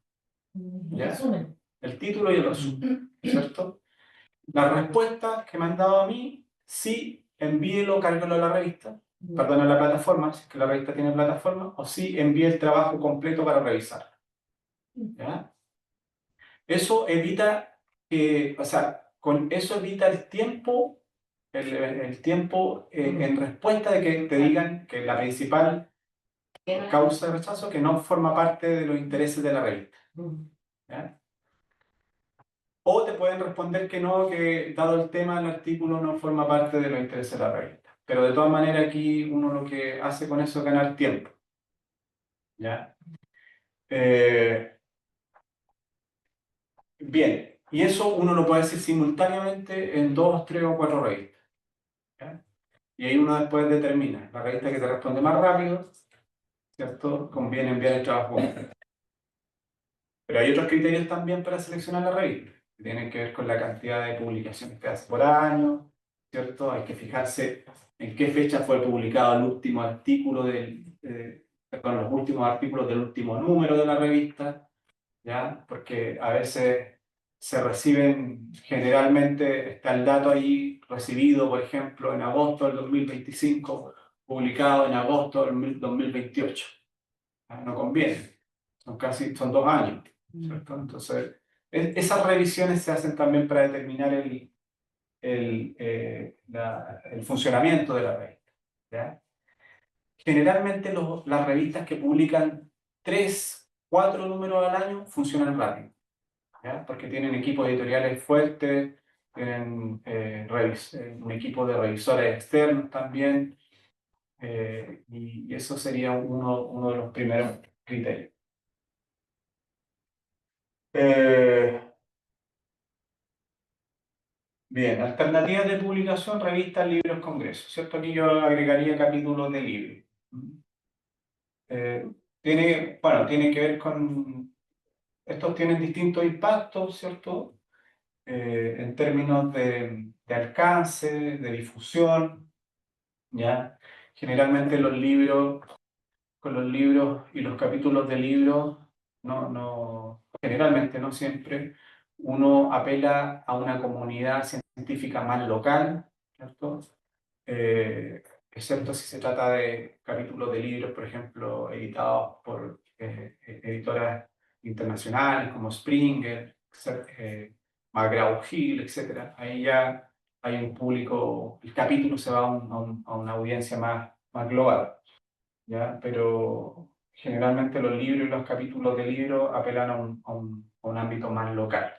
¿Ya? Resumen. El título y el resumen, ¿cierto? Las respuestas que me han dado a mí, sí, envíelo, cárguelo a la revista, perdón, a la plataforma, si es que la revista tiene plataforma, o sí, envíe el trabajo completo para revisar. ¿Ya? Eso evita o sea, con eso evita el tiempo, el tiempo en respuesta de que te digan que la principal causa de rechazo que no forma parte de los intereses de la revista. ¿Ya? O te pueden responder que no, que dado el tema del artículo no forma parte de los intereses de la revista. Pero de todas maneras aquí uno lo que hace con eso es ganar tiempo. ¿Ya? Bien, y eso uno lo puede hacer simultáneamente en 2, 3 o 4 revistas. ¿Ya? Y ahí uno después determina la revista que te responde más rápido, ¿cierto? Conviene enviar el trabajo completo. Pero hay otros criterios también para seleccionar la revista, que tienen que ver con la cantidad de publicaciones que hace por año, ¿cierto? Hay que fijarse en qué fecha fue publicado el último artículo perdón, los últimos artículos del último número de la revista, ¿ya? Porque a veces se reciben, generalmente está el dato ahí recibido, por ejemplo, en agosto del 2025, publicado en agosto del 2028. No conviene, son 2 años, ¿cierto? Entonces, esas revisiones se hacen también para determinar el funcionamiento de la revista, ¿ya? Generalmente las revistas que publican 3, 4 números al año funcionan rápido, ¿ya? Porque tienen equipos editoriales fuertes, tienen un equipo de revisores externos también, y eso sería uno de los primeros criterios. Bien, alternativas de publicación, revistas, libros, congresos, ¿cierto? Aquí yo agregaría capítulos de libros. Tiene que ver con... Estos tienen distintos impactos, ¿cierto? En términos de alcance, de difusión, ¿ya? Generalmente con los libros y los capítulos de libros, generalmente, no siempre, uno apela a una comunidad científica más local, ¿cierto? Excepto si se trata de capítulos de libros, por ejemplo, editados por editoras internacionales como Springer, McGraw-Hill, etc. Ahí ya hay un público, el capítulo se va a una audiencia más global, ¿ya? Pero generalmente los libros y los capítulos de libros apelan a un ámbito más local.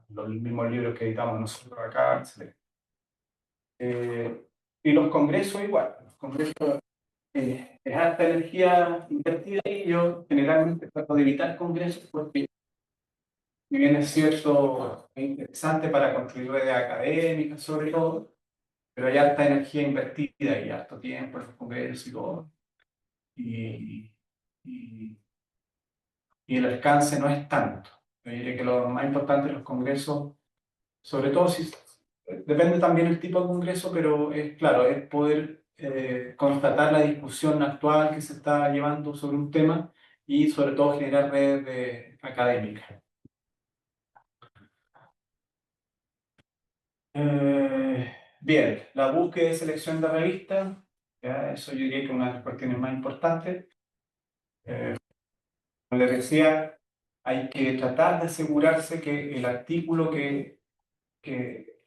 Los mismos libros que editamos nosotros acá, etc. Y los congresos igual. Los congresos es alta energía invertida y yo generalmente trato de evitar congresos porque si bien es cierto, es interesante para construir redes académicas sobre todo, pero hay alta energía invertida y alto tiempo en los congresos y todo. Y, y, y el alcance no es tanto. Yo diría que lo más importante de los congresos, sobre todo si depende también el tipo de congreso, pero es claro, es poder constatar la discusión actual que se está llevando sobre un tema y sobre todo generar académicas. Bien, la búsqueda y selección de revistas, ya, eso yo diría que es una de las cuestiones más importantes. Como les decía, hay que tratar de asegurarse que el artículo que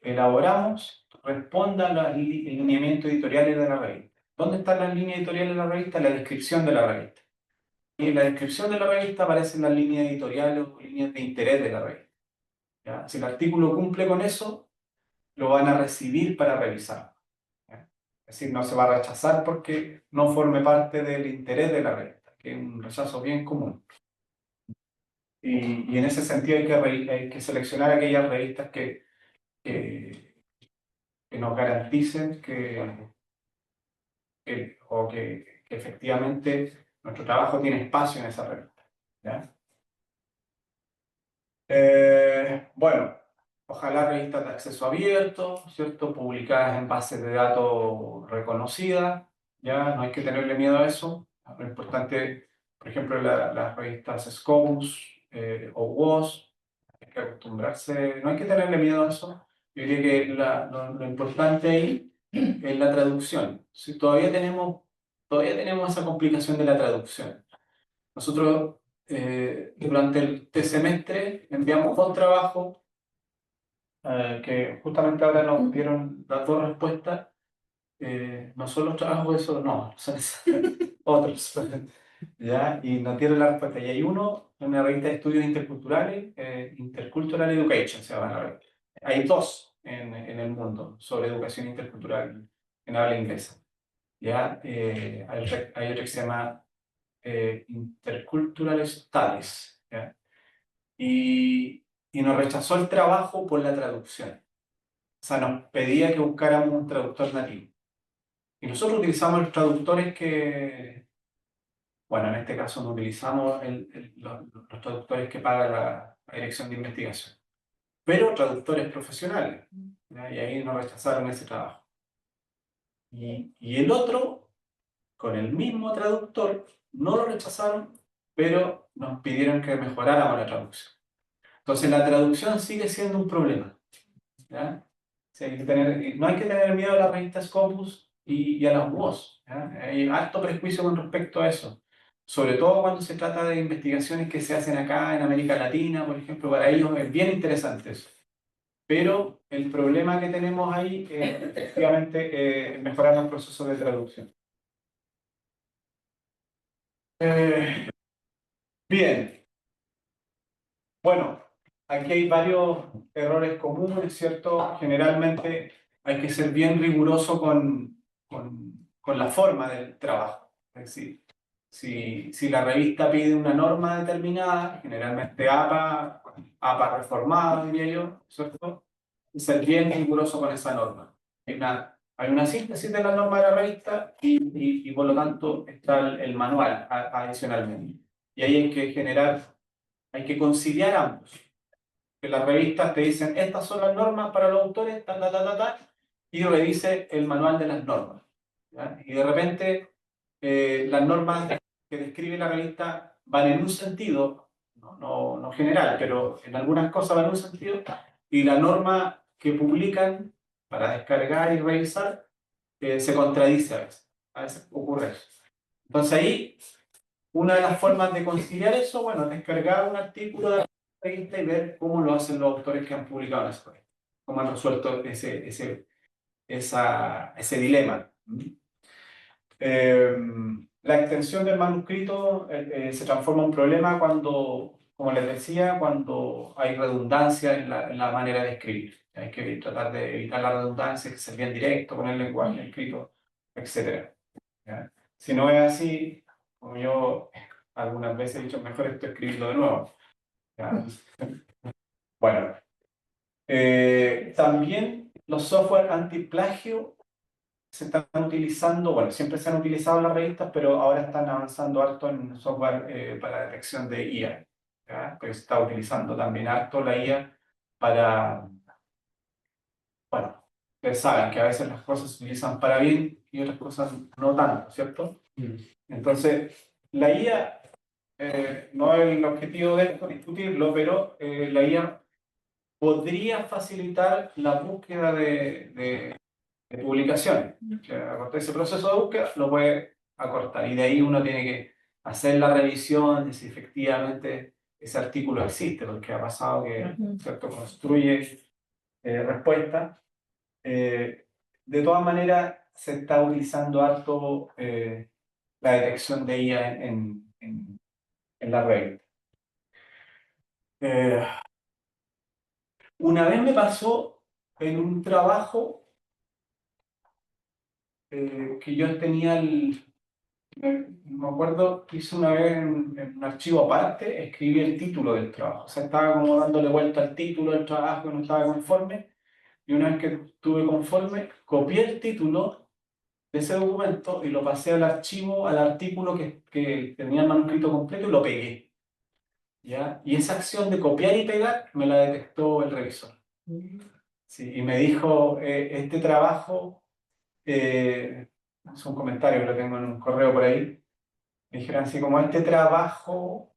elaboramos responda a los lineamientos editoriales de la revista. ¿Dónde están las líneas editoriales de la revista? En la descripción de la revista. Y en la descripción de la revista aparecen las líneas editoriales o líneas de interés de la revista. ¿Ya? Si el artículo cumple con eso, lo van a recibir para revisar. ¿Ya? Es decir, no se va a rechazar porque no forme parte del interés de la revista, que es un rechazo bien común. Y en ese sentido hay que seleccionar aquellas revistas que, que nos garanticen que efectivamente nuestro trabajo tiene espacio en esa revista. ¿Ya? Bueno, ojalá revistas de acceso abierto, ¿cierto? Publicadas en bases de datos reconocidas, ¿ya? No hay que tenerle miedo a eso. Lo importante, por ejemplo, las revistas Scopus o WOS, hay que acostumbrarse, no hay que tenerle miedo a eso. Yo diría que lo importante ahí es la traducción. Si todavía tenemos esa complicación de la traducción. Nosotros durante el semestre enviamos 2 trabajos que justamente ahora nos dieron las 2 respuestas. No son los trabajos esos, no, son otros. ¿Ya? Y nos dieron la respuesta. Y hay uno, una revista de estudios interculturales, Intercultural Education se llama la revista. Hay 2 en el mundo sobre educación intercultural en habla inglesa. ¿Ya? Hay otra que se llama Intercultural Studies, ¿ya? Y nos rechazó el trabajo por la traducción. O sea, nos pedía que buscáramos un traductor nativo. Y nosotros utilizamos los traductores bueno, en este caso no utilizamos los traductores que paga la Dirección de Investigación, pero traductores profesionales, ¿ya? Y ahí nos rechazaron ese trabajo. Y el otro, con el mismo traductor, no lo rechazaron, pero nos pidieron que mejoráramos la traducción. Entonces la traducción sigue siendo un problema, ¿ya? O sea, no hay que tener miedo a las revistas Scopus y a las WOS, ¿ya? Hay alto prejuicio con respecto a eso, sobre todo cuando se trata de investigaciones que se hacen acá en América Latina, por ejemplo, para ellos es bien interesante eso. Pero el problema que tenemos ahí es efectivamente mejorar los procesos de traducción. Bien, bueno, aquí hay varios errores comunes, ¿cierto? Generalmente hay que ser bien riguroso con la forma del trabajo. Es decir, si la revista pide una norma determinada, generalmente APA reformada, diría yo, ¿cierto? Y ser bien riguroso con esa norma. Hay una síntesis de la norma de la revista y por lo tanto está el manual adicionalmente. Y ahí hay que conciliar ambos. Que las revistas te dicen, estas son las normas para los autores, y revise el manual de las normas. ¿Ya? Y de repente, las normas que describe la revista van en un sentido, no general, pero en algunas cosas van en un sentido, y la norma que publican para descargar y revisar, se contradice a veces ocurre eso. Entonces ahí, una de las formas de conciliar eso, bueno, descargar un artículo de la revista y ver cómo lo hacen los autores que han publicado en esa revista, cómo han resuelto ese dilema. La extensión del manuscrito se transforma en un problema cuando, como les decía, cuando hay redundancia en la manera de escribir. Hay que tratar de evitar la redundancia, que sea bien directo con el lenguaje escrito, etc. ¿Ya? Si no es así, como yo algunas veces he dicho, mejor esto escribirlo de nuevo. ¿Ya? Bueno, también los software antiplagio se están utilizando, bueno, siempre se han utilizado en las revistas, pero ahora están avanzando harto en software para detección de IA. ¿Ya? Pero se está utilizando también harto la IA para, bueno, ustedes saben que a veces las cosas se utilizan para bien y otras cosas no tanto, ¿cierto? Entonces, la IA, no es el objetivo de esto discutirlo, pero la IA podría facilitar la búsqueda de publicaciones. Acortar ese proceso de búsqueda lo puede acortar y de ahí uno tiene que hacer la revisión de si efectivamente ese artículo existe, porque ha pasado que, ¿cierto?, construye respuestas. De todas maneras, se está utilizando harto la detección de IA en la red. Una vez me pasó en un trabajo que yo tenía me acuerdo que hice una vez en un archivo aparte, escribí el título del trabajo. O sea, estaba como dándole vuelta al título del trabajo y no estaba conforme. Y una vez que estuve conforme, copié el título de ese documento y lo pasé al archivo, al artículo que tenía el manuscrito completo y lo pegué. ¿Ya? Y esa acción de copiar y pegar me la detectó el revisor. Sí, y me dijo, este trabajo, es un comentario que lo tengo en un correo por ahí, me dijeron así como este trabajo,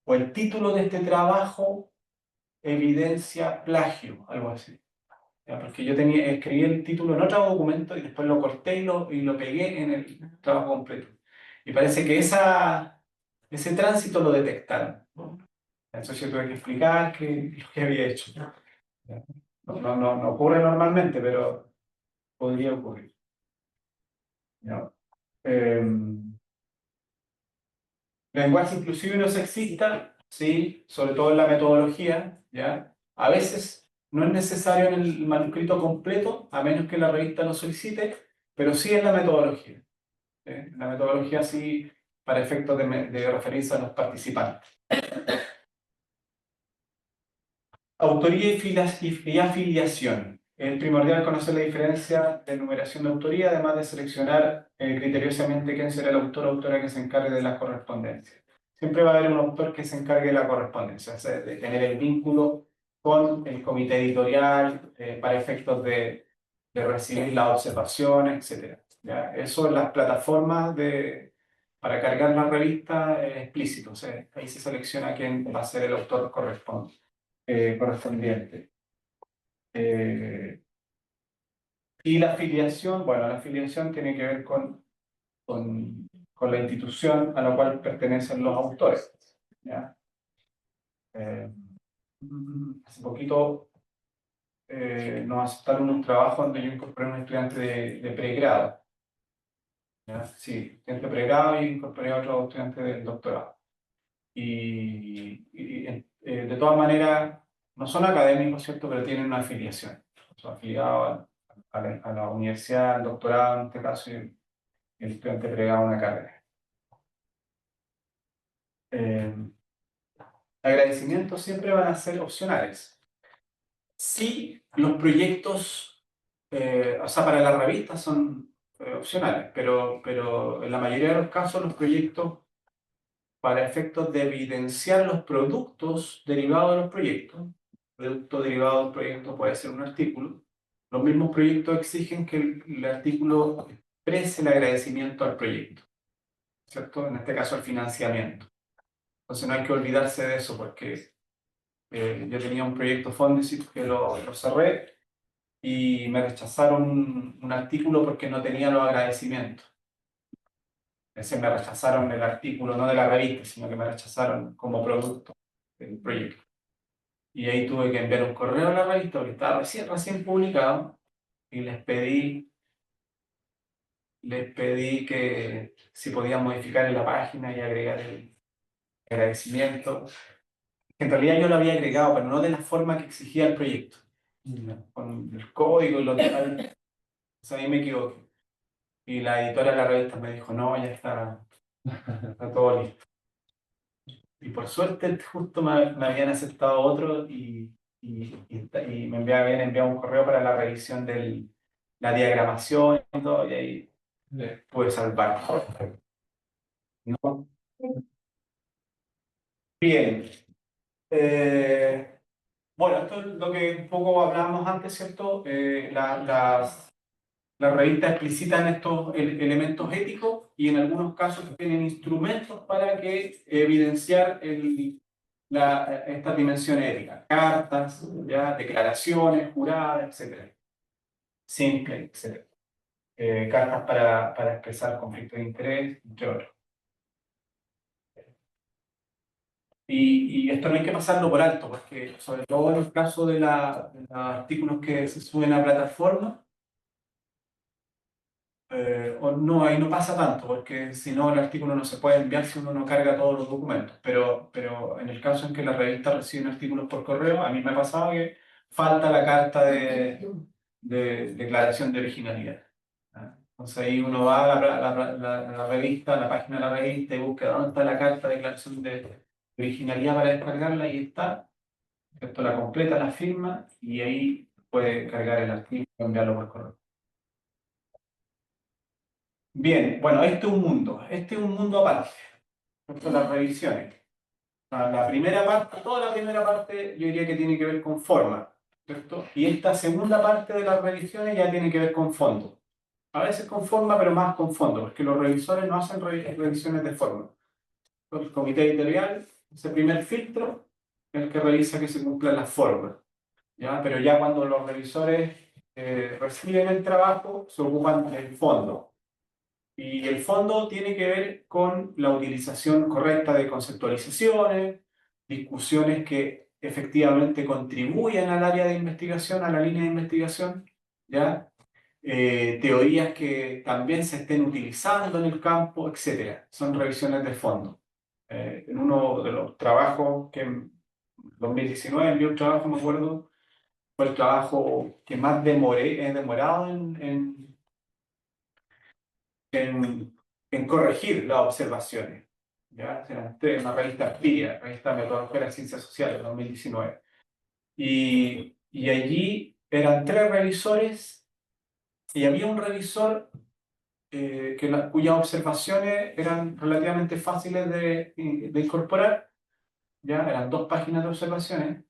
o el título de este trabajo evidencia plagio, algo así. ¿Ya? Porque yo escribí el título en otro documento y después lo corté y lo pegué en el trabajo completo. Y parece que ese tránsito lo detectaron. Entonces yo tuve que explicar lo que había hecho. No ocurre normalmente, pero podría ocurrir. ¿Ya? Lenguaje inclusivo y no sexista, sí, sobre todo en la metodología, ¿ya? A veces no es necesario en el manuscrito completo, a menos que la revista lo solicite, pero sí en la metodología. En la metodología sí, para efectos de referencia a los participantes. Autoría y afiliación. Es primordial conocer la diferencia de numeración de autoría, además de seleccionar criteriosamente quién será el autor o autora que se encargue de la correspondencia. Siempre va a haber un autor que se encargue de la correspondencia, o sea, de tener el vínculo con el comité editorial para efectos de recibir las observaciones, etc. ¿Ya? Eso en las plataformas para cargar la revista es explícito, o sea, ahí se selecciona quién va a ser el autor correspondiente. Y la afiliación, bueno, la afiliación tiene que ver con la institución a la cual pertenecen los autores. ¿Ya? Hace poquito nos aceptaron un trabajo donde yo incorporé a un estudiante de pregrado. ¿Ya? Sí, estudiante de pregrado y incorporé a otro estudiante del doctorado. De todas maneras, no son académicos, ¿cierto? Pero tienen una afiliación. Son afiliados a la universidad, al doctorado, en este caso, y el estudiante pregrado a una carrera. Agradecimientos siempre van a ser opcionales. Sí, los proyectos, o sea, para las revistas son opcionales, pero en la mayoría de los casos los proyectos, para efectos de evidenciar los productos derivados de los proyectos, producto derivado del proyecto puede ser un artículo, los mismos proyectos exigen que el artículo exprese el agradecimiento al proyecto, ¿cierto? En este caso, el financiamiento. Entonces no hay que olvidarse de eso porque yo tenía un proyecto Fondesit que lo cerré y me rechazaron un artículo porque no tenía los agradecimientos. Es decir, me rechazaron el artículo, no de la revista, sino que me rechazaron como producto del proyecto. Y ahí tuve que enviar un correo a la revista porque estaba recién publicado y les pedí que si podían modificar en la página y agregar el agradecimiento. En realidad yo lo había agregado, pero no de la forma que exigía el proyecto. Con el código y lo tal. Entonces ahí me equivoqué. Y la editora de la revista me dijo, no, ya está todo listo. Y por suerte justo me habían aceptado otro y me habían enviado un correo para la revisión de la diagramación y todo, y ahí pude salvar. ¿No? Bien. Bueno, esto es lo que un poco hablábamos antes, ¿cierto? Las revistas explicitan estos elementos éticos y en algunos casos tienen instrumentos para que evidenciar estas dimensiones éticas. Cartas, ¿ya? Declaraciones, juradas, etc. Simple, etc. Cartas para expresar conflictos de interés, entre otros. Y esto no hay que pasarlo por alto, porque sobre todo en el caso de los artículos que se suben a plataforma, o no, ahí no pasa tanto, porque si no el artículo no se puede enviar si uno no carga todos los documentos. Pero en el caso en que la revista recibe artículos por correo, a mí me ha pasado que falta la carta de declaración de originalidad. ¿Ah? Entonces ahí uno va a la revista, a la página de la revista y busca dónde está la carta de declaración de originalidad para descargarla y está, esto la completa, la firma y ahí puede cargar el artículo y enviarlo por correo. Bien, bueno, este es un mundo aparte, esto son las revisiones. La primera parte, toda la primera parte yo diría que tiene que ver con forma, ¿cierto? Y esta segunda parte de las revisiones ya tiene que ver con fondo. A veces con forma, pero más con fondo, porque los revisores no hacen revisiones de forma. El comité editorial, ese primer filtro, es el que revisa que se cumplan las formas, ¿ya? Pero ya cuando los revisores reciben el trabajo, se ocupan del fondo. Y el fondo tiene que ver con la utilización correcta de conceptualizaciones, discusiones que efectivamente contribuyan al área de investigación, a la línea de investigación, ¿ya? Teorías que también se estén utilizando en el campo, etc. Son revisiones de fondo. En uno de los trabajos que en 2019 envié un trabajo, me acuerdo, fue el trabajo que más he demorado en corregir las observaciones. ¿Ya? Eran tres, una revista PIA, revista Metodología de las Ciencias Sociales, 2019. Y allí eran tres revisores y había un revisor cuyas observaciones eran relativamente fáciles de incorporar. ¿Ya? Eran 2 páginas de observaciones.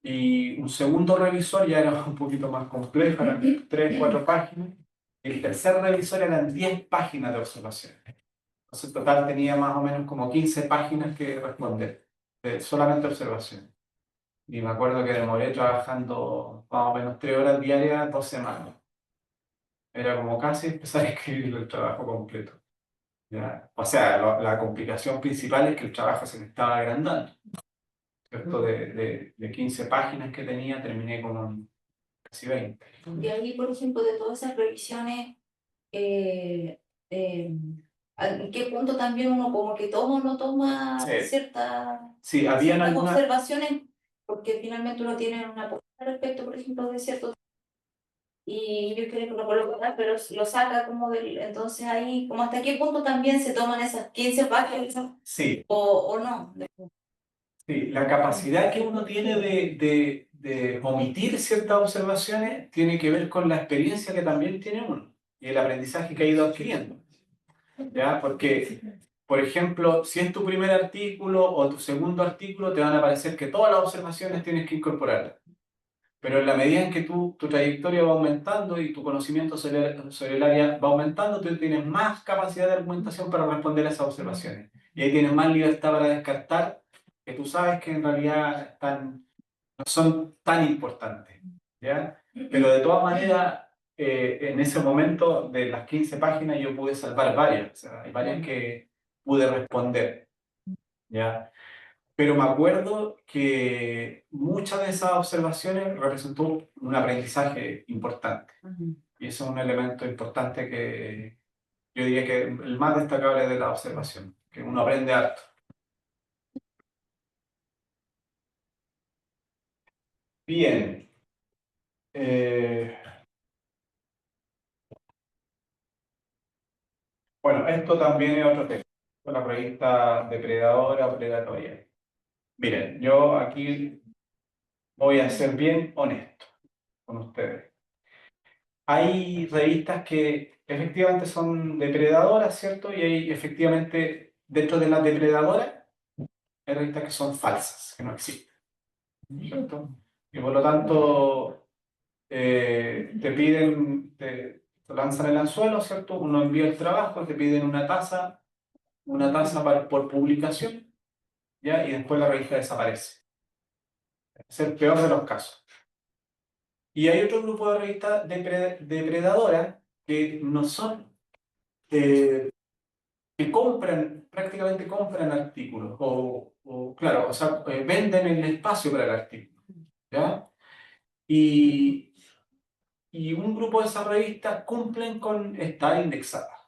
Y un segundo revisor ya era un poquito más complejo, eran 3, 4 páginas. Y el tercer revisor eran 10 páginas de observaciones. Entonces, en total tenía más o menos como 15 páginas que responder, solamente observaciones. Y me acuerdo que demoré trabajando más o menos 3 horas diarias, 2 semanas. Era como casi empezar a escribir el trabajo completo. ¿Ya? O sea, la complicación principal es que el trabajo se me estaba agrandando. ¿Cierto? De 15 páginas que tenía, terminé con casi 20. Y ahí, por ejemplo, de todas esas revisiones, ¿en qué punto también uno como que toma o no toma Sí. ciertas Habían algunas... observaciones? Porque finalmente uno tiene una postura respecto, por ejemplo, de cierto y yo creo que lo coloca, pero lo saca como del... Entonces ahí, como hasta qué punto también se toman esas 15 páginas Sí. o no. Sí, la capacidad que uno tiene de omitir ciertas observaciones tiene que ver con la experiencia que también tiene uno y el aprendizaje que ha ido adquiriendo. ¿Ya? Porque, por ejemplo, si es tu primer artículo o tu segundo artículo, te van a parecer que todas las observaciones tienes que incorporarlas. Pero en la medida en que tu trayectoria va aumentando y tu conocimiento sobre el área va aumentando, tú tienes más capacidad de argumentación para responder a esas observaciones. Y ahí tienes más libertad para descartar que tú sabes que en realidad no son tan importantes. ¿ya? Pero de todas maneras, en ese momento de las 15 páginas yo pude salvar varias, o sea, hay varias que pude responder, ¿ya? Pero me acuerdo que muchas de esas observaciones representó un aprendizaje importante. Y eso es un elemento importante que yo diría que el más destacable de la observación, que uno aprende harto. Bien. Bueno, esto también es otro tema. La revista depredadora o predatoria. Miren, yo aquí voy a ser bien honesto con ustedes. Hay revistas que efectivamente son depredadoras, ¿cierto? Y hay efectivamente, dentro de las depredadoras, hay revistas que son falsas, que no existen, ¿cierto? Y por lo tanto, te lanzan el anzuelo, ¿cierto? Uno envía el trabajo, te piden una tasa por publicación, ¿ya? Y después la revista desaparece. Es el peor de los casos. Y hay otro grupo de revistas depredadoras que no son, que compran, prácticamente compran artículos, claro, o sea, venden el espacio para el artículo, ¿ya? Y, y un grupo de esas revistas cumplen con estar indexadas.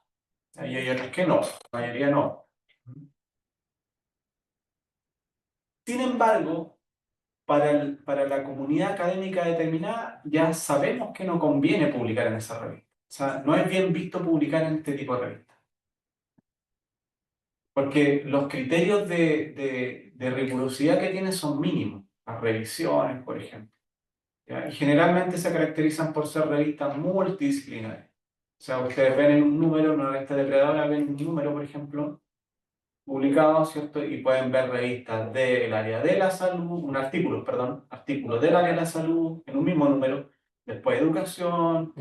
Y hay otras que no, la mayoría no. Sin embargo, para la comunidad académica determinada, ya sabemos que no conviene publicar en esa revista. O sea, no es bien visto publicar en este tipo de revistas. Porque los criterios de rigurosidad que tienen son mínimos. Las revisiones, por ejemplo. ¿Ya? Y generalmente se caracterizan por ser revistas multidisciplinarias. O sea, ustedes ven en un número, en una revista depredadora, ven un número, por ejemplo, publicado, ¿cierto? Y pueden ver revistas del área de la salud, un artículo, perdón, artículos del área de la salud en un mismo número, después educación,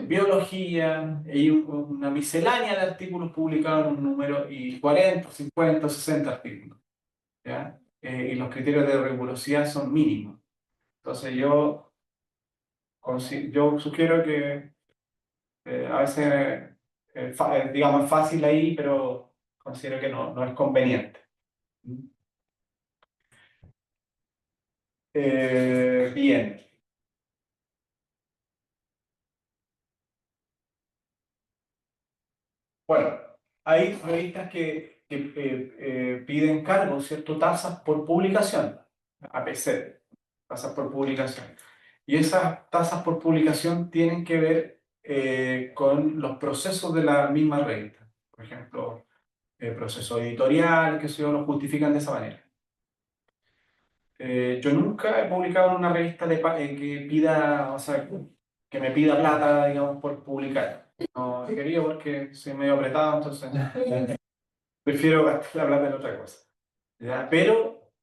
biología, y una miscelánea de artículos publicados en un número, y 40, 50, 60 artículos, ¿ya? Y los criterios de rigurosidad son mínimos. Entonces yo sugiero que a veces, digamos, es fácil ahí, pero considero que no es conveniente. Bien. Bueno, hay revistas que piden cargos, ¿cierto? Tasas por publicación, APC, tasas por publicación. Y esas tasas por publicación tienen que ver con los procesos de la misma revista. Por ejemplo, el proceso editorial, que se lo justifican de esa manera. Yo nunca he publicado en una revista que pida, o sea, que me pida plata, digamos, por publicar. No he querido porque soy medio apretado, entonces prefiero gastar la plata en otra cosa. ¿Ya? Pero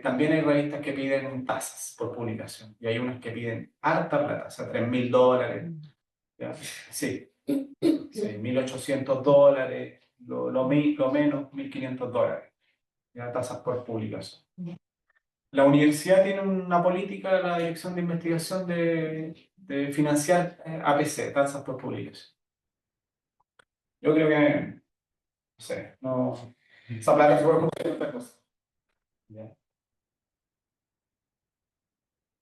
también hay revistas que piden tasas por publicación y hay unas que piden harta plata, o sea, $3.000. ¿Ya? Sí, sí, $1.800, lo menos $1.500. ¿Ya? Tasas por publicación. La universidad tiene una política, la Dirección de Investigación, de financiar APC, tasas por publicación. Yo creo que, no sé, no, esa plata se puede conseguir otra cosa. ¿Ya?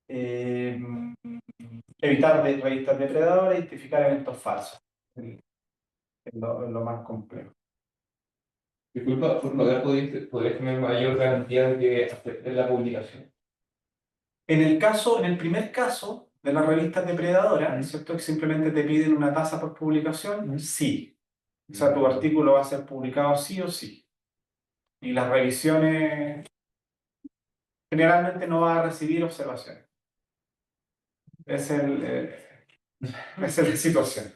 Eh, Evitar revistas depredadoras, identificar eventos falsos. Es lo más complejo. Disculpa, por favor, ¿podrías tener mayor garantía de que acepten la publicación? En el primer caso de las revistas depredadoras, ¿es cierto? Que simplemente te piden una tasa por publicación, sí. O sea, tu artículo va a ser publicado sí o sí. Y las revisiones generalmente no va a recibir observaciones. Es esa es la situación.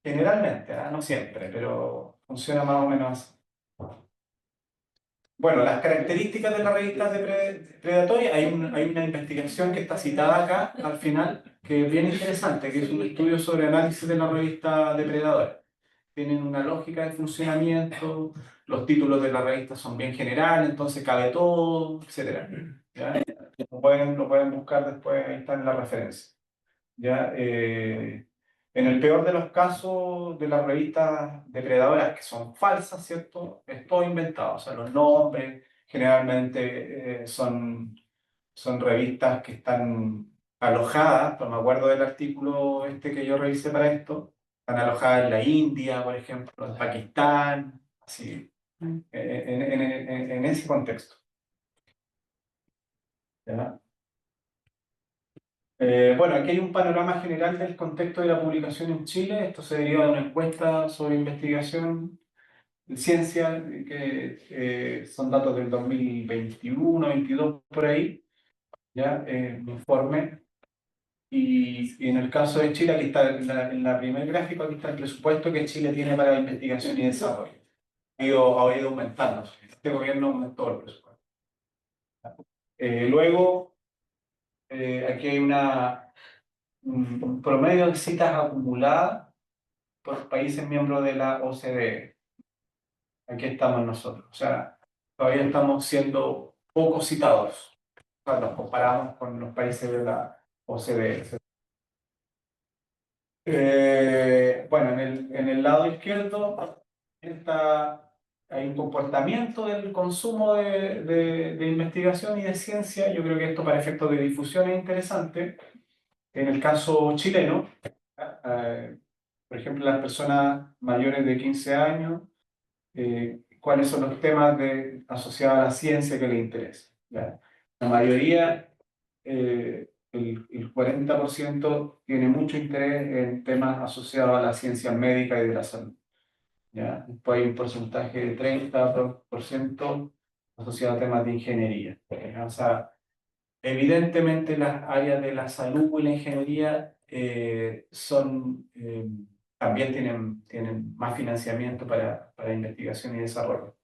Generalmente, no siempre, pero funciona más o menos así. Bueno, las características de las revistas predatorias, hay una investigación que está citada acá al final, que es bien interesante, que es un estudio sobre análisis de la revista depredadora. Tienen una lógica de funcionamiento, los títulos de la revista son bien generales, entonces cabe todo, etcétera. ¿Ya? Lo pueden buscar después, ahí está en la referencia. ¿Ya? En el peor de los casos de las revistas depredadoras, que son falsas, ¿cierto? Es todo inventado, o sea, los nombres generalmente son revistas que están alojadas, pues me acuerdo del artículo este que yo revisé para esto, están alojadas en la India, por ejemplo, en Pakistán, así, en ese contexto. ¿Ya? Bueno, aquí hay un panorama general del contexto de la publicación en Chile. Esto se deriva de una encuesta sobre investigación en ciencia, que son datos del 2021, 22 por ahí, ¿ya? Un informe. Y en el caso de Chile, aquí está en la primer gráfico, aquí está el presupuesto que Chile tiene para investigación y desarrollo. Ha ido aumentando. Este gobierno aumentó el presupuesto. Luego, aquí hay un promedio de citas acumuladas por países miembros de la OCDE. Aquí estamos nosotros. O sea, todavía estamos siendo poco citados cuando nos comparamos con los países de la OCDE. Bueno, en el lado izquierdo hay un comportamiento del consumo de investigación y de ciencia. Yo creo que esto para efectos de difusión es interesante. En el caso chileno, por ejemplo, las personas mayores de 15 años, cuáles son los temas asociados a la ciencia que les interesan. ¿Ya? La mayoría, el 40% tiene mucho interés en temas asociados a la ciencia médica y de la salud. ¿Ya? Después hay un porcentaje de 30% asociado a temas de ingeniería. ¿Ya? O sea, evidentemente las áreas de la salud y la ingeniería también tienen más financiamiento para investigación y desarrollo.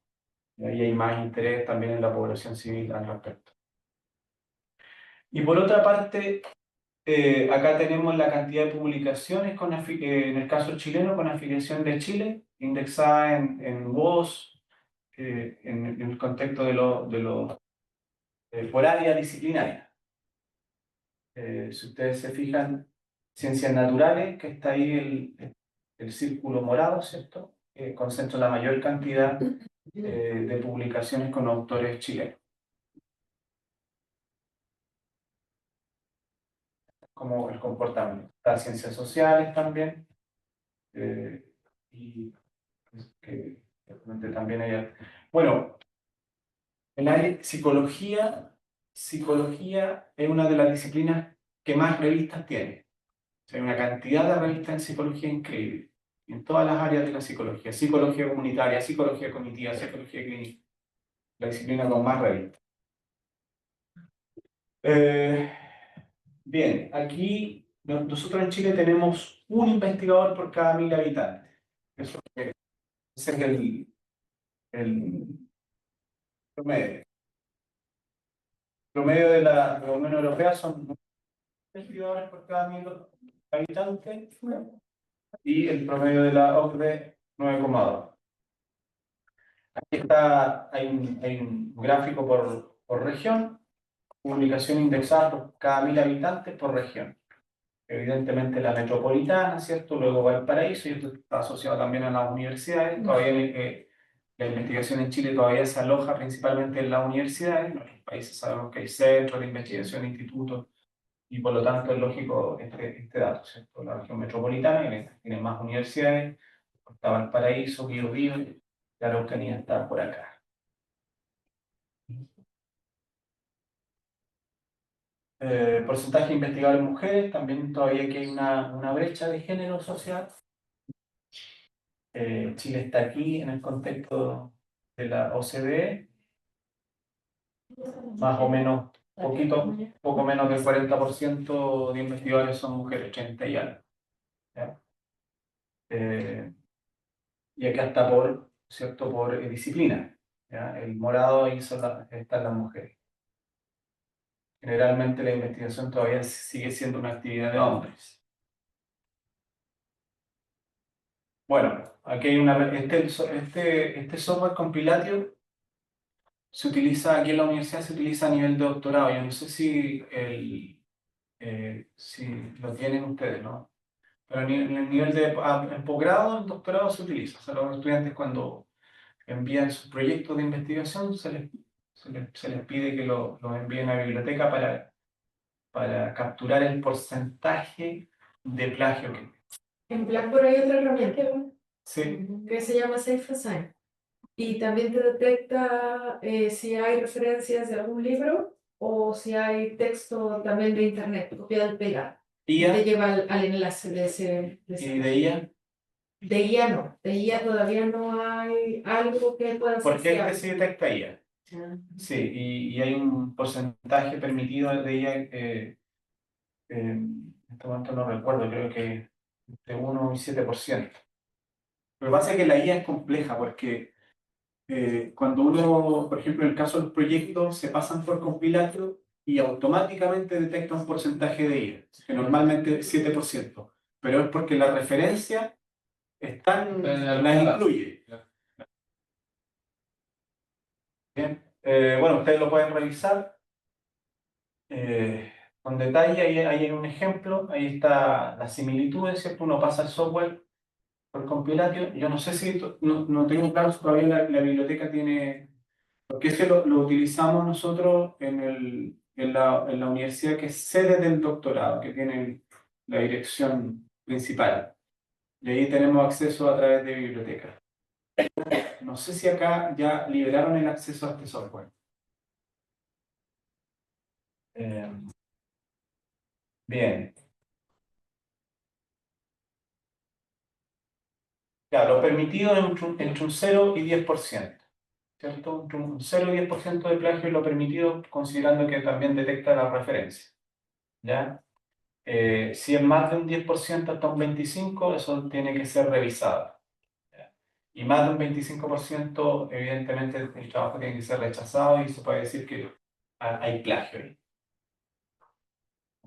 Y ahí hay más interés también en la población civil al respecto. Y por otra parte, acá tenemos la cantidad de publicaciones en el caso chileno con afiliación de Chile, indexada en WOS, en el contexto por área disciplinaria. Si ustedes se fijan, ciencias naturales, que está ahí el círculo morado, ¿cierto? Concentra la mayor cantidad de publicaciones con autores chilenos. Como el comportamiento. Las ciencias sociales también, y que realmente también hay... Bueno, en la psicología es una de las disciplinas que más revistas tiene. O sea, hay una cantidad de revistas en psicología increíble, en todas las áreas de la psicología comunitaria, psicología cognitiva, psicología clínica, la disciplina con más revistas. Bien, aquí nosotros en Chile tenemos un investigador por cada 1000 habitantes. Ese es el promedio. El promedio de la Unión Europea son investigadores por cada 1000 habitantes y el promedio de la OCDE 9,2. Aquí hay un gráfico por región, publicación indexada por cada 1000 habitantes por región. Evidentemente la metropolitana, ¿cierto? Luego Valparaíso, y esto está asociado también a las universidades. Todavía la investigación en Chile todavía se aloja principalmente en las universidades. En otros países sabemos que hay centros de investigación, institutos, y por lo tanto es lógico este dato, ¿cierto? La región metropolitana tiene más universidades, está Valparaíso, Biobío, la Araucanía está por acá. Porcentaje de investigadores mujeres, también todavía aquí hay una brecha de género social. Chile está aquí en el contexto de la OCDE, más o menos, poco menos del 40% de investigadores son mujeres, 30 y algo. ¿Ya? Y acá está ¿cierto? Por disciplina. ¿Ya? El morado ahí están las mujeres. Generalmente la investigación todavía sigue siendo una actividad de hombres. Bueno, aquí hay este software Compilatio se utiliza aquí en la universidad, se utiliza a nivel de doctorado. Yo no sé si lo tienen ustedes, ¿no? Pero en el nivel de en posgrado, en doctorado se utiliza. O sea, los estudiantes cuando envían sus proyectos de investigación se les pide que lo envíen a la biblioteca para capturar el porcentaje de plagio que. En Blackboard hay otra herramienta, ¿no? Sí, Que se llama Safe Assign. Y también te detecta si hay referencias de algún libro o si hay texto también de internet, copiado al pegar. Y te IA lleva al enlace de ese y de IA. De IA no, de IA todavía no hay algo que pueda ser Porque fiable. sí detecta IA. Sí, y hay un porcentaje permitido de IA, en este momento no recuerdo, creo que de 1 y 7%. Lo que pasa es que la IA es compleja porque cuando uno, por ejemplo, en el caso del proyecto, se pasan por compilatio y automáticamente detecta un porcentaje de IA, que normalmente es 7%, pero es porque la referencia las incluye. Bien. Bueno, ustedes lo pueden revisar con detalle, ahí hay un ejemplo, ahí está las similitudes, ¿cierto? Uno pasa el software por compilatio, yo no sé si, no tengo claro si todavía la biblioteca tiene, porque ese lo utilizamos nosotros en la universidad que es sede del doctorado, que tiene la dirección principal, y ahí tenemos acceso a través de biblioteca. No sé si acá ya liberaron el acceso a este software. Eh, Bien. Claro, lo permitido es entre un 0 y 10%, ¿cierto? Entre un 0 y 10% de plagio es lo permitido, considerando que también detecta la referencia, ¿ya? Si es más de un 10% hasta un 25%, eso tiene que ser revisado, ¿ya? Y más de un 25%, evidentemente, el trabajo tiene que ser rechazado y se puede decir que hay plagio ahí.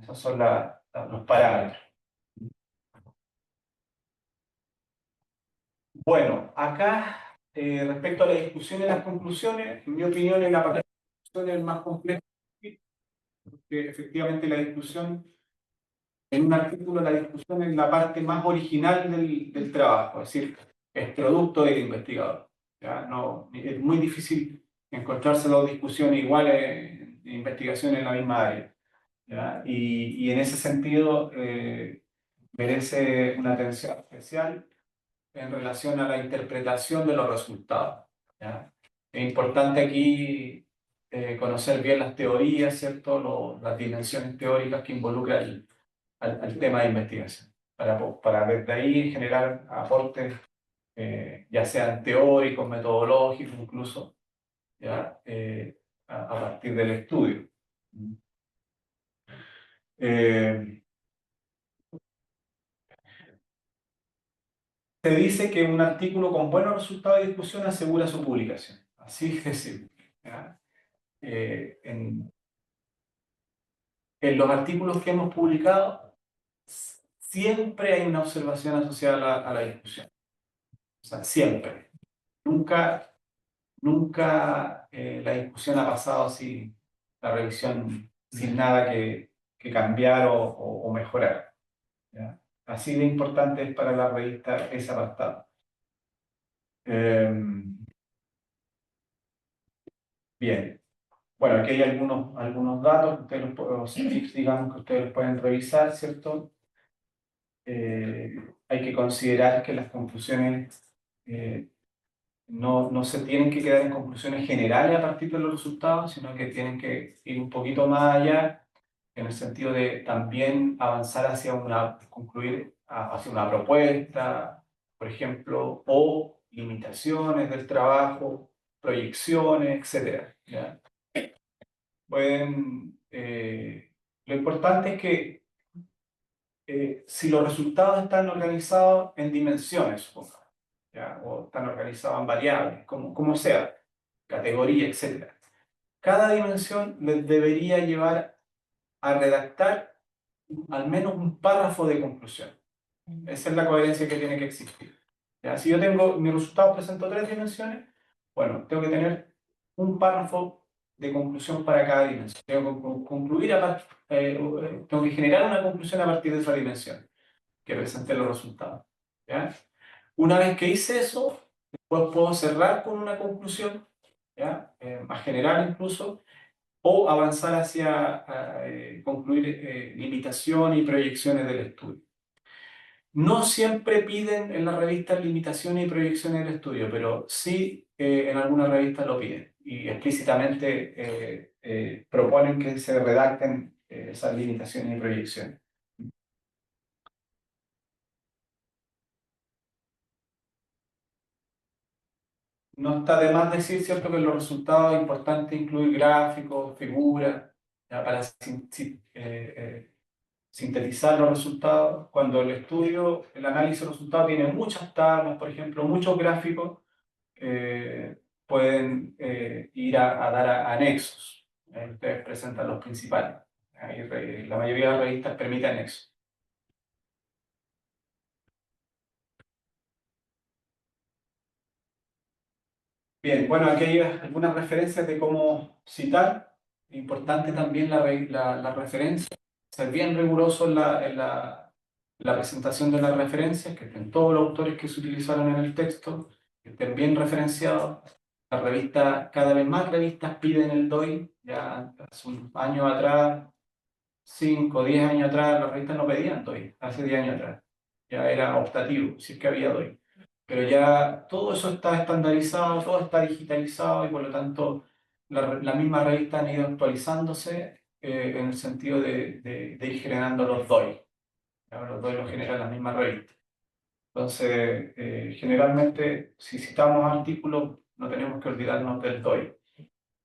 Esos son los parámetros. Bueno, acá, respecto a la discusión y las conclusiones, en mi opinión, en la parte de la discusión es más compleja, porque efectivamente la discusión, en un artículo, la discusión es la parte más original del trabajo, es decir, es producto del investigador. ¿Ya? No, es muy difícil encontrarse dos discusiones iguales de investigación en la misma área. ¿Ya? Y en ese sentido, merece una atención especial en relación a la interpretación de los resultados, ¿ya? Es importante aquí conocer bien las teorías, ¿cierto? Las dimensiones teóricas que involucran al tema de investigación, para desde ahí generar aportes, ya sean teóricos, metodológicos, incluso, ¿ya? A partir del estudio. Eh, Se dice que un artículo con buenos resultados de discusión asegura su publicación. Así es simple, ¿ya? En los artículos que hemos publicado, siempre hay una observación asociada a la discusión. O sea, siempre. Nunca, nunca la discusión ha pasado así, la revisión sin nada que cambiar o mejorar, ¿ya? Así de importante es para la revista ese apartado. Bien. Bueno, aquí hay algunos datos que ustedes digamos que ustedes pueden revisar, ¿cierto? Hay que considerar que las conclusiones no se tienen que quedar en conclusiones generales a partir de los resultados, sino que tienen que ir un poquito más allá, en el sentido de también avanzar concluir hacia una propuesta, por ejemplo, o limitaciones del trabajo, proyecciones, etcétera, ¿ya? Lo importante es que si los resultados están organizados en dimensiones, supongamos, ¿ya? O están organizados en variables, como sea, categoría, etc. Cada dimensión les debería llevar a redactar al menos un párrafo de conclusión. Esa es la coherencia que tiene que existir. ¿Ya? Si yo tengo mi resultado presento 3 dimensiones, bueno, tengo que tener un párrafo de conclusión para cada dimensión. Tengo que concluir tengo que generar una conclusión a partir de esa dimensión que presente los resultados. ¿Ya? Una vez que hice eso, después puedo cerrar con una conclusión, ¿ya? Más general incluso, o avanzar hacia concluir limitaciones y proyecciones del estudio. No siempre piden en las revistas limitaciones y proyecciones del estudio, pero sí en algunas revistas lo piden y explícitamente proponen que se redacten esas limitaciones y proyecciones. No está de más decir, ¿cierto?, que en los resultados es importante incluir gráficos, figuras, ya, para sintetizar los resultados. Cuando el análisis de resultados tiene muchas tablas, por ejemplo, muchos gráficos, pueden ir a dar anexos. Ustedes presentan los principales. Ahí, la mayoría de las revistas permite anexos. Bien, bueno, aquí hay algunas referencias de cómo citar. Importante también la referencia. Ser bien riguroso la presentación de las referencias, que estén todos los autores que se utilizaron en el texto, que estén bien referenciados. Las revistas, cada vez más revistas piden el DOI. Ya hace unos años atrás, 5 o 10 años atrás, las revistas no pedían DOI, hace 10 años atrás. Ya era optativo, si es que había DOI. Pero ya todo eso está estandarizado, todo está digitalizado y por lo tanto las mismas revistas han ido actualizándose en el sentido de ir generando los DOI. ¿Ya? Los DOI los generan las mismas revistas. Entonces, generalmente, si citamos artículos, no tenemos que olvidarnos del DOI,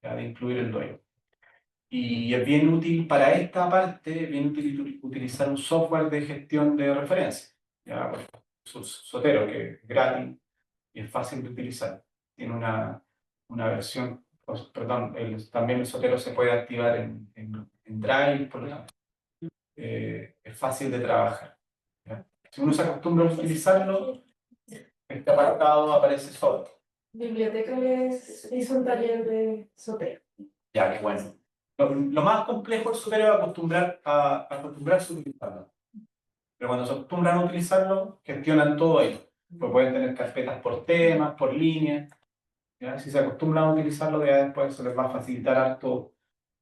¿ya? De incluir el DOI. Y es bien útil para esta parte, es bien útil utilizar un software de gestión de referencia, ¿ya? Por ejemplo, Zotero, que es gratis y es fácil de utilizar. Tiene una versión, perdón, también el Zotero se puede activar en Drive, por lo tanto, es fácil de trabajar, ¿ya? Si uno se acostumbra a utilizarlo, este apartado aparece solo. Biblioteca hizo un taller de Zotero. Ya, qué bueno. Lo más complejo del Zotero es acostumbrarse a utilizarlo. Pero cuando se acostumbran a utilizarlo, gestionan todo ahí. Pues pueden tener carpetas por temas, por líneas. ¿Ya? Si se acostumbran a utilizarlo, ya después se les va a facilitar harto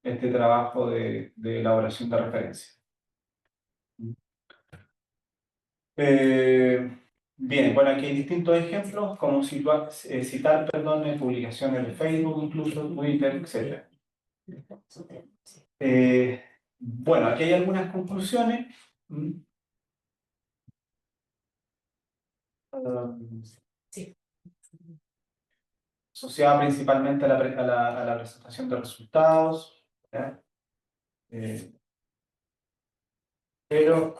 este trabajo de elaboración de referencia. Bien, bueno, aquí hay distintos ejemplos, como citar, perdón, publicaciones de Facebook, incluso Twitter, etc. Bueno, aquí hay algunas conclusiones. Sí. Asociada principalmente a la presentación de resultados, ¿ya? Pero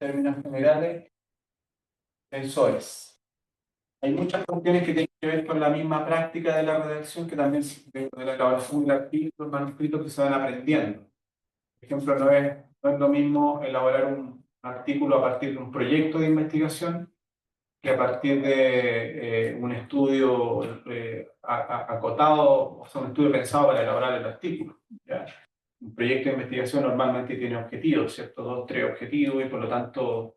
en términos generales, eso es. Hay muchas cuestiones que tienen que ver con la misma práctica de la redacción que también de la elaboración de artículos, manuscritos que se van aprendiendo. Por ejemplo, no es lo mismo elaborar un artículo a partir de un proyecto de investigación que a partir de un estudio acotado, o sea, un estudio pensado para elaborar el artículo, ¿ya? Un proyecto de investigación normalmente tiene objetivos, ¿cierto? 2, 3 objetivos y por lo tanto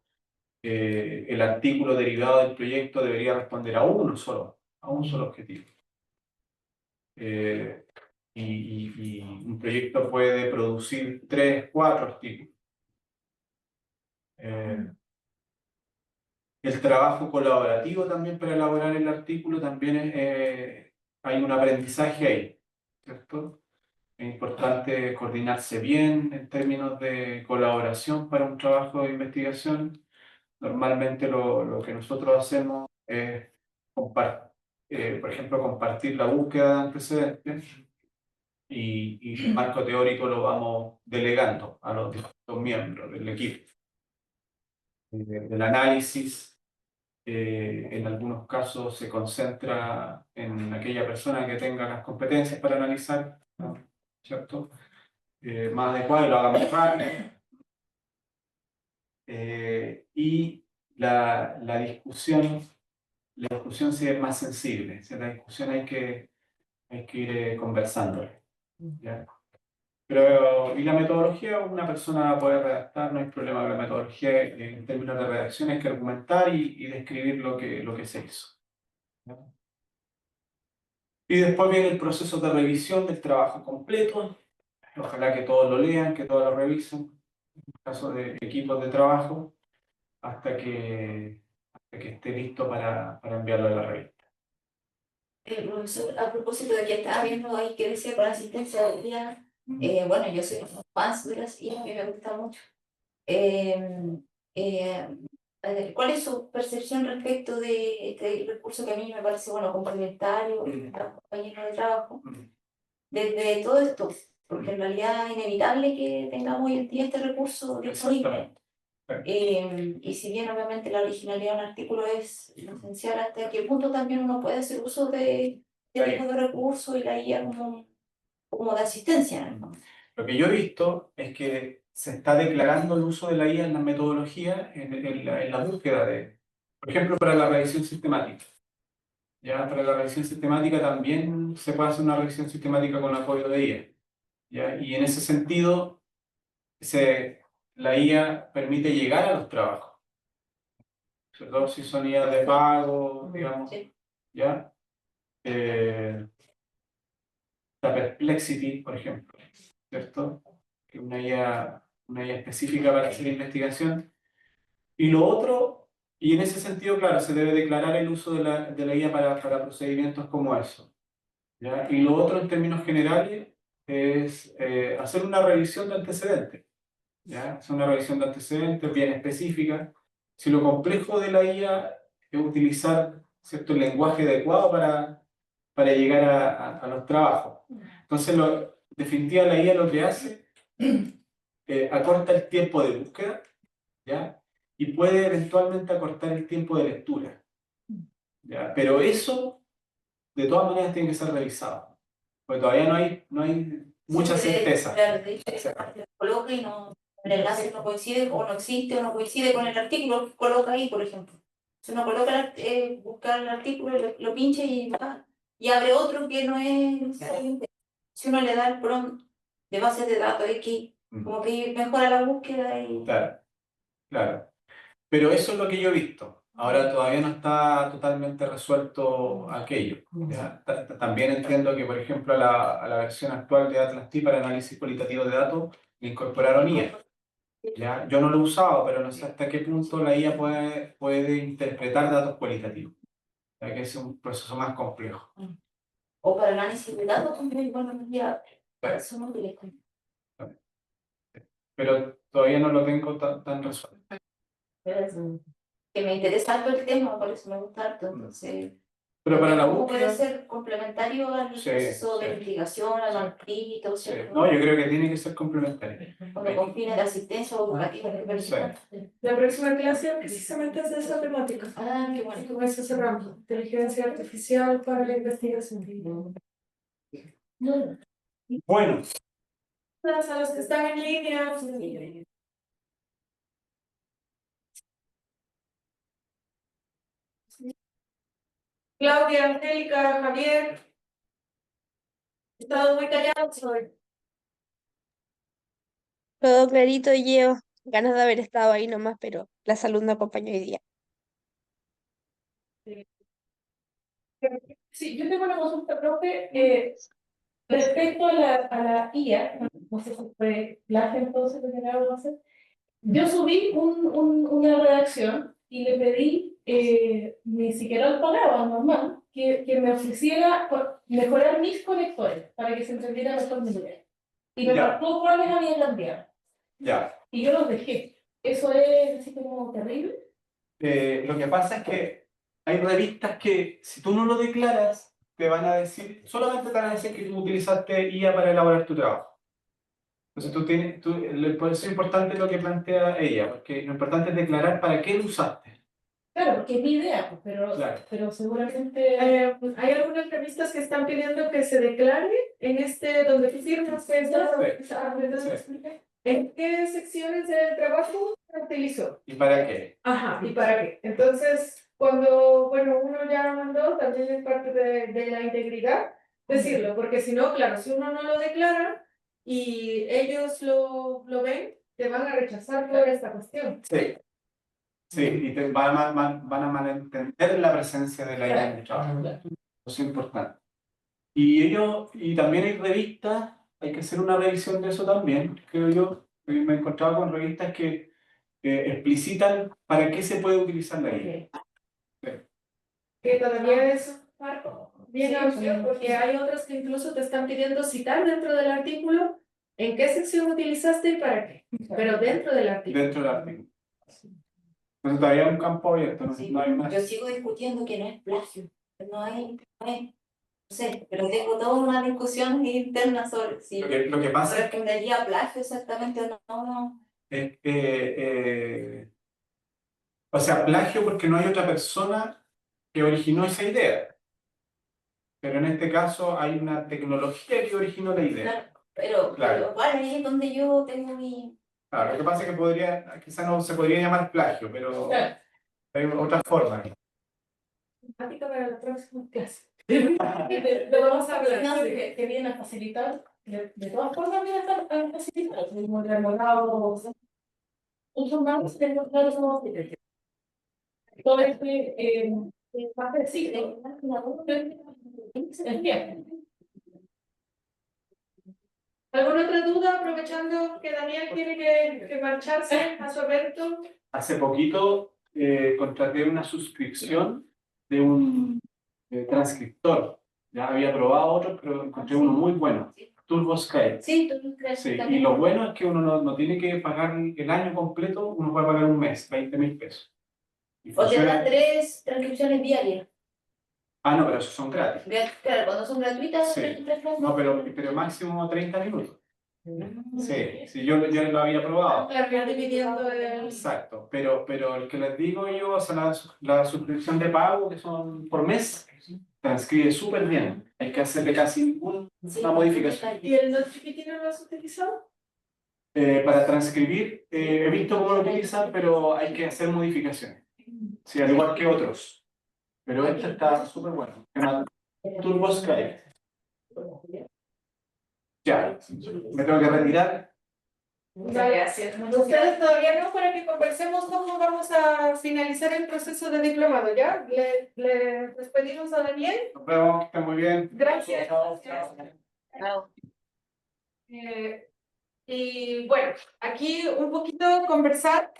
el artículo derivado del proyecto debería responder a un solo objetivo. Y un proyecto puede producir 3, 4 artículos. El trabajo colaborativo también para elaborar el artículo también hay un aprendizaje ahí, ¿cierto? Es importante coordinarse bien en términos de colaboración para un trabajo de investigación. Normalmente lo que nosotros hacemos es, por ejemplo, compartir la búsqueda de antecedentes y el marco teórico lo vamos delegando a los distintos miembros del equipo. Del análisis, en algunos casos se concentra en aquella persona que tenga las competencias para analizar, ¿no? ¿Cierto? Más adecuado y lo haga más rápido. Y la discusión sí es más sensible. O sea, la discusión hay que ir conversando. ¿Ya? Pero, y la metodología, una persona puede redactar, no hay problema con la metodología. En términos de redacción hay que argumentar y describir lo que se hizo. ¿Ya? Y después viene el proceso de revisión del trabajo completo. Ojalá que todos lo lean, que todos lo revisen, en caso de equipos de trabajo, hasta que esté listo para enviarlo a la revista. Profesor, a propósito de que estaba viendo ahí que decía con asistencia del día, bueno, yo soy un fan de las IA, a mí me gusta mucho. ¿Cuál es su percepción respecto de este recurso que a mí me parece, bueno, complementario para un compañero de trabajo? Desde todo esto, porque en realidad es inevitable que tengamos hoy en día este recurso disponible. Y si bien obviamente la originalidad de un artículo es esencial, hasta qué punto también uno puede hacer uso de tipo de recursos y la guía como de asistencia, ¿no? Lo que yo he visto es que se está declarando el uso de la IA en la metodología, en la búsqueda por ejemplo, para la revisión sistemática. Ya, para la revisión sistemática también se puede hacer una revisión sistemática con apoyo de IA. ¿Ya? Y en ese sentido, la IA permite llegar a los trabajos, sobre todo si son IA de pago, digamos. Sí. ¿Ya? La Perplexity, por ejemplo, ¿cierto? Que es una IA específica para hacer investigación. Y lo otro, y en ese sentido, claro, se debe declarar el uso de la IA para procedimientos como eso. ¿Ya? Y lo otro, en términos generales, es hacer una revisión de antecedentes. ¿Ya? Hacer una revisión de antecedentes bien específica. Si lo complejo de la IA es utilizar cierto lenguaje adecuado para llegar a los trabajos. Entonces, definitiva, la IA lo que hace, acorta el tiempo de búsqueda, ¿ya? Y puede eventualmente acortar el tiempo de lectura, ¿ya? Pero eso, de todas maneras, tiene que ser revisado, porque todavía no hay mucha certeza. Claro, de hecho, coloca y no, el enlace no coincide, o no existe, o no coincide con el artículo que coloca ahí, por ejemplo. Si uno coloca, buscar el artículo, lo pincha y abre otro que no es necesariamente. Si uno le da el prompt de bases de datos X, como que mejora la búsqueda y... Claro, claro. Pero eso es lo que yo he visto. Ahora todavía no está totalmente resuelto aquello. ¿Ya? También entiendo que, por ejemplo, a la versión actual de Atlas T para análisis cualitativo de datos le incorporaron IA. ¿Ya? Yo no lo he usado, pero no sé hasta qué punto la IA puede interpretar datos cualitativos. Ya que es un proceso más complejo. O para análisis de datos, también, bueno, ya son útiles. Pero todavía no lo tengo tan resuelto. Que me interesa harto el tema, por eso me gusta harto, entonces... Pero para la ¿Cómo puede búsqueda, ser complementario al Sí, proceso de sí. investigación, al manuscrito, sí. ¿cierto? No, yo creo que tiene que ser complementario. Cuando con fines de asistencia educativa de personas. La próxima clase precisamente es de esa temática. Ah, qué bueno. Con eso cerramos. Inteligencia artificial para la investigación. Bueno, A los que están en línea. Claudia, Angélica, Javier. He estado muy callados hoy. Todo clarito, llevo ganas de haber estado ahí nomás, pero la salud no acompañó hoy día. Sí, yo tengo una consulta, profe. Respecto a la IA, no sé si fue clase entonces lo que acabo de hacer. Yo subí una redacción y le pedí, ni siquiera lo pagaba, normal, que me ofreciera mejorar mis conectores para que se entendiera mejor mi idea. Y me Ya. marcó cuáles había cambiado. ya. Y yo los dejé. Eso es así como terrible. Lo que pasa es que hay revistas que, si tú no lo declaras, te van a decir, solamente te van a decir que tú utilizaste IA para elaborar tu trabajo. Entonces por eso es importante lo que plantea ella, porque lo importante es declarar para qué lo usaste. Claro, porque es mi idea, pues, Claro. pero seguramente hay algunas revistas que están pidiendo que se declare en donde tú firmas que Sí. ¿en qué secciones del trabajo utilizó. ¿Y para qué? Ajá, ¿y para qué? Entonces, cuando, bueno, uno ya lo mandó, también es parte de la integridad decirlo, porque si no, claro, si uno no lo declara y ellos lo ven, te van a rechazar por esta cuestión. Sí. Sí, y van a malentender la presencia de la IA en el trabajo. Eso es importante. Y también hay revistas, hay que hacer una revisión de eso también, creo yo. Me he encontrado con revistas que explicitan para qué se puede utilizar la IA. Que todavía es bien Sí, amplio, sí. porque hay otras que incluso te están pidiendo citar dentro del artículo en qué sección utilizaste y para qué, pero dentro del artículo. Dentro del artículo. Entonces todavía hay un campo abierto, no, Sí, no hay más. yo sigo discutiendo que no es plagio, no sé, pero tengo toda una discusión interna sobre si Lo que pasa es correspondería a plagio exactamente o no. que, o sea, plagio porque no hay otra persona que originó esa idea. Pero en este caso hay una tecnología que originó la idea. Claro, pero Claro. bueno, ahí es donde yo tengo mi... Claro, lo que pasa es que quizás no se podría llamar plagio, pero Claro. hay otra forma. Temática para la próxima clase. Lo vamos a hablar, que viene a facilitar, de todas formas viene a facilitar, hemos demorado mucho más de los datos. Todo parte del ciclo, es bien. ¿Alguna otra duda, aprovechando que Daniel tiene que marcharse a su evento? Hace poquito contraté una suscripción de un transcriptor. Ya había probado otro, pero encontré uno muy bueno, TurboScribe. Sí, tú crees Sí, y también. lo bueno es que uno no tiene que pagar el año completo, uno puede pagar un mes, 20.000 pesos. Y O te funciona- dan 3 transcripciones diarias. Ah, no, pero esos son gratis. Claro, cuando son gratuitas, Sí. 3 No, pero máximo 30 minutos. Sí, yo lo había probado. Claro, dividiendo el... Exacto, pero el que les digo yo, o sea, la suscripción de pago, que son por mes, transcribe súper bien. Hay que hacerle casi una modificación. ¿Y el Notability no lo has utilizado? Para transcribir, he visto cómo lo utilizan, pero hay que hacer modificaciones. Sí, al igual que otros. Pero este está súper bueno. Se llama TurboScribe. Ya, me tengo que retirar. Muchas gracias. Ustedes todavía no, para que conversemos cómo vamos a finalizar el proceso de diplomado, ¿ya? Le despedimos a Daniel. Nos vemos, que estén muy bien. Gracias. Chao, chao. Chao. Y bueno, aquí un poquito conversar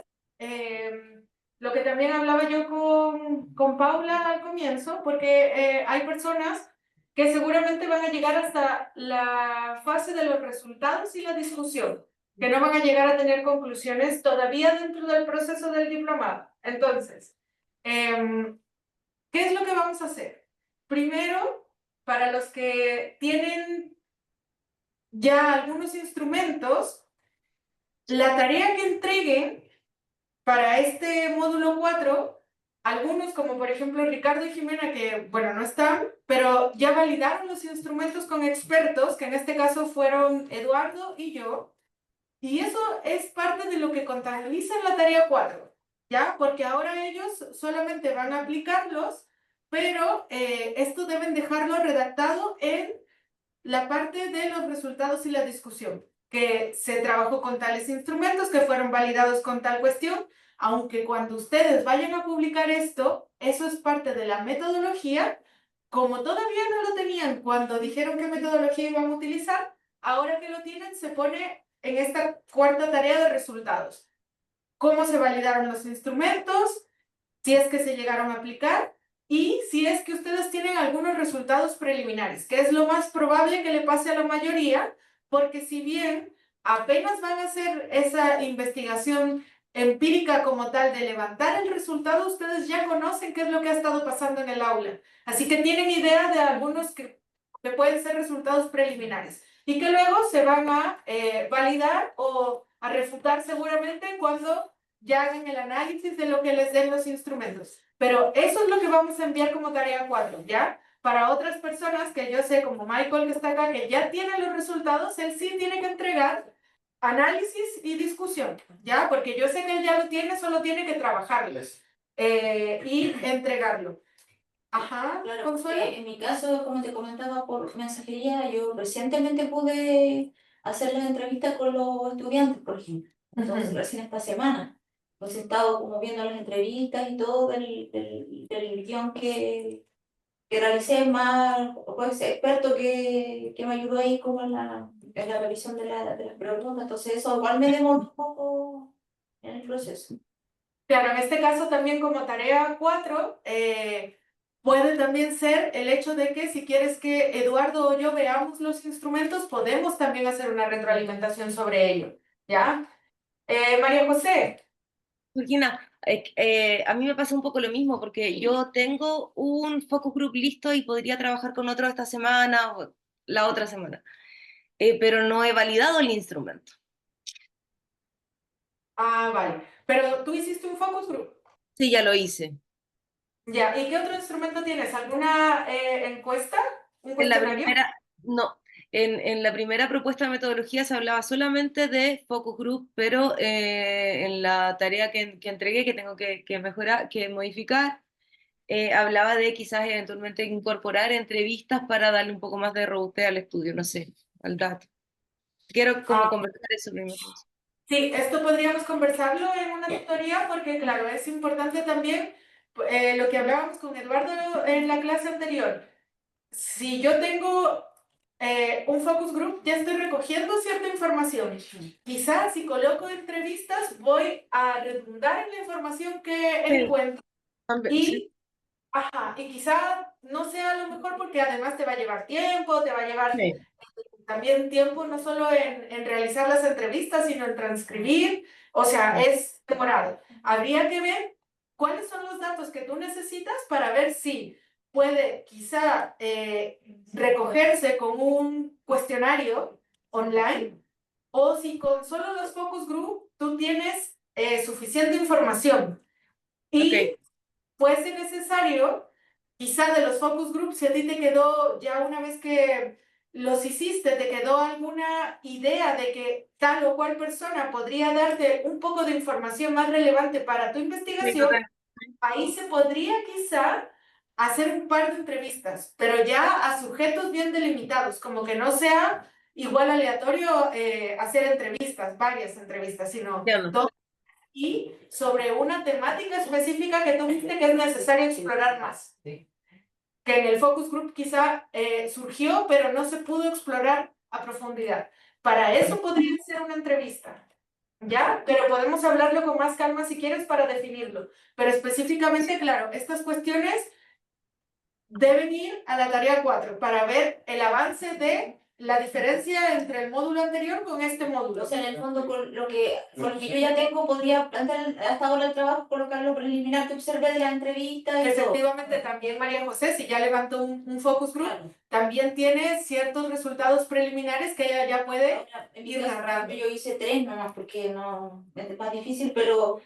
lo que también hablaba yo con Paula al comienzo, porque hay personas que seguramente van a llegar hasta la fase de los resultados y la discusión, que no van a llegar a tener conclusiones todavía dentro del proceso del diplomado. Entonces, ¿qué es lo que vamos a hacer? Primero, para los que tienen ya algunos instrumentos, la tarea que entreguen para este módulo 4, algunos como por ejemplo Ricardo y Jimena, que bueno, no están, pero ya validaron los instrumentos con expertos, que en este caso fueron Eduardo y yo, y eso es parte de lo que contabiliza en la tarea 4, ¿ya? Porque ahora ellos solamente van a aplicarlos, pero esto deben dejarlo redactado en la parte de los resultados y la discusión, que se trabajó con tales instrumentos que fueron validados con tal cuestión, aunque cuando ustedes vayan a publicar esto, eso es parte de la metodología, como todavía no lo tenían cuando dijeron qué metodología iban a utilizar, ahora que lo tienen se pone en esta cuarta tarea de resultados. ¿Cómo se validaron los instrumentos? Si es que se llegaron a aplicar y si es que ustedes tienen algunos resultados preliminares, que es lo más probable que le pase a la mayoría, porque si bien apenas van a hacer esa investigación empírica como tal de levantar el resultado, ustedes ya conocen qué es lo que ha estado pasando en el aula. Así que tienen idea de algunos que pueden ser resultados preliminares y que luego se van a validar o a refutar seguramente cuando ya hagan el análisis de lo que les den los instrumentos. Pero eso es lo que vamos a enviar como tarea 4, ¿ya? Para otras personas que yo sé, como Michael que está acá, que ya tiene los resultados, él sí tiene que entregar análisis y discusión, ¿ya? Porque yo sé que él ya lo tiene, solo tiene que trabajarlo y entregarlo. Ajá, Claro, Consuelo. en mi caso, como te comentaba por mensajería, yo recientemente pude hacer las entrevistas con los estudiantes, por ejemplo. Entonces, Ujú. recién esta semana. Pues he estado como viendo las entrevistas y todo del guión que realicé, más pues experto que me ayudó ahí como en la revisión de las preguntas. Entonces, eso igual me demoró un poco en el proceso. Claro, en este caso también como tarea 4, puede también ser el hecho de que si quieres que Eduardo o yo veamos los instrumentos, podemos también hacer una retroalimentación sobre ello, ¿ya? María José. Georgina, a mí me pasa un poco lo mismo porque yo tengo un focus group listo y podría trabajar con otro esta semana o la otra semana, pero no he validado el instrumento. Ah, vale. Pero tú hiciste un focus group. Sí, ya lo hice. Ya, ¿y qué otro instrumento tienes? ¿Alguna encuesta? ¿Un En la cuestionario? primera, no, en la primera propuesta de metodología se hablaba solamente de focus group, pero en la tarea que entregué, que tengo que mejorar, que modificar, hablaba de quizás eventualmente incorporar entrevistas para darle un poco más de robustez al estudio, no sé, al dato. Quiero como Ah, conversar eso primero. sí, esto podríamos conversarlo en una tutoría porque, claro, es importante también lo que hablábamos con Eduardo en la clase anterior. Si yo tengo un focus group, ya estoy recogiendo cierta información. Quizás si coloco entrevistas, voy a redundar en la información que Sí, encuentro también, sí. y, ajá, y quizá no sea lo mejor porque además te va a llevar tiempo, te va a llevar Sí. también tiempo no solo en realizar las entrevistas, sino en transcribir, o sea, es demorado. Habría que ver cuáles son los datos que tú necesitas para ver si puede quizá recogerse con un cuestionario online o si con solo los focus group tú tienes suficiente información. Ok, Y fuese necesario, quizá de los focus groups, si a ti te quedó, ya una vez que los hiciste, te quedó alguna idea de que tal o cual persona podría darte un poco de información más relevante para tu sí, lo investigación, tengo. ahí se podría quizá hacer un par de entrevistas, pero ya a sujetos bien delimitados, como que no sea igual aleatorio hacer entrevistas, varias entrevistas, sino Entiendo. dos y sobre una temática específica que tú viste que es necesario explorar más. Sí. Que en el focus group quizá surgió, pero no se pudo explorar a profundidad. Para eso podría ser una entrevista, ¿ya? Pero podemos hablarlo con más calma si quieres para definirlo. Pero específicamente, claro, estas cuestiones deben ir a la tarea 4 para ver el avance de la diferencia entre el módulo anterior con este módulo. O sea, en el fondo, con lo que yo ya tengo, podría plantear hasta ahora el trabajo, colocar lo preliminar que observé de la entrevista y todo. Efectivamente, también María José, si ya levantó un focus group, Claro. también tiene ciertos resultados preliminares que ella ya puede Ahora, en mi ir caso, narrando. yo hice 3 nomás porque no es más difícil, pero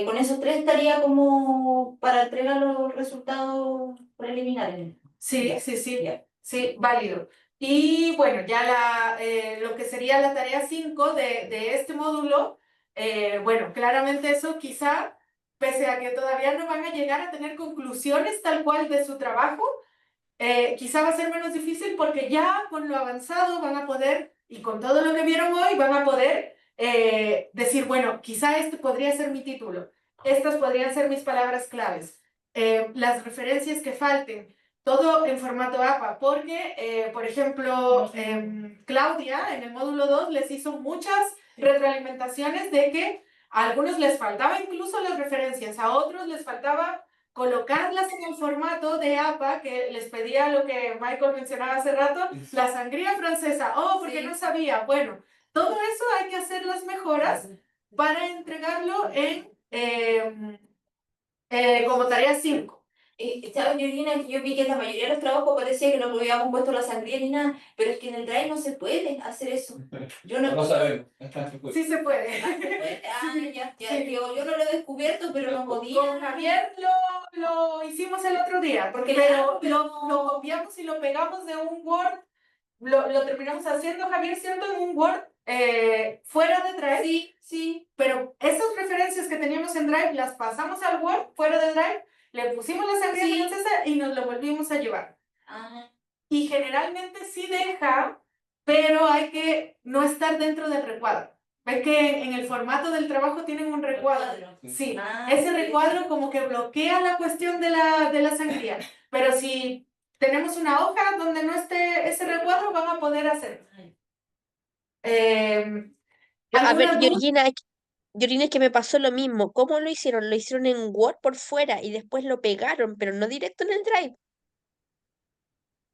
con esos 3 estaría como para entregar los resultados preliminares. Sí, Ya, sí, sí, ya. sí, válido. Y bueno, ya lo que sería la tarea 5 de este módulo, bueno, claramente eso quizá, pese a que todavía no van a llegar a tener conclusiones tal cual de su trabajo, quizá va a ser menos difícil porque ya con lo avanzado van a poder, y con todo lo que vieron hoy, van a poder decir, bueno, quizá este podría ser mi título, estas podrían ser mis palabras claves, las referencias que falten, todo en formato APA, porque, por ejemplo, Claudia en el módulo 2 les hizo muchas retroalimentaciones de que a algunos les faltaba incluso las referencias, a otros les faltaba colocarlas en el formato de APA, que les pedía lo que Michael mencionaba hace rato, la sangría francesa. Oh, porque Sí. no sabía. Bueno, todo eso hay que hacer las mejoras para entregarlo en como tarea 5. ¿Sabes, Georgina? Yo vi que en la mayoría de los trabajos parecía que no habíamos puesto la sangría ni nada, pero es que en el Drive no se puede hacer eso. Yo no, No sabemos. Sí se puede. Yo no lo he descubierto, pero no podía. Con Javier lo hicimos el otro día, Porque pero pero lo copiamos y lo pegamos de un Word lo terminamos haciendo, Javier, ¿cierto? En un Word fuera de Drive. Sí, sí. Pero esas referencias que teníamos en Drive las pasamos al Word fuera de Drive, le pusimos la sangría Sí. francesa y nos lo volvimos a llevar. Ah, Y generalmente sí deja, pero hay que no estar dentro del recuadro. Ves que en el formato del trabajo tienen un recuadro. Sí, Ah, ese sí. recuadro como que bloquea la cuestión de la sangría. Pero si tenemos una hoja donde no esté ese recuadro, van a poder hacerlo. A ver, ¿Alguna duda? Georgina, es que me pasó lo mismo. ¿Cómo lo hicieron? Lo hicieron en Word por fuera y después lo pegaron, pero no directo en el Drive.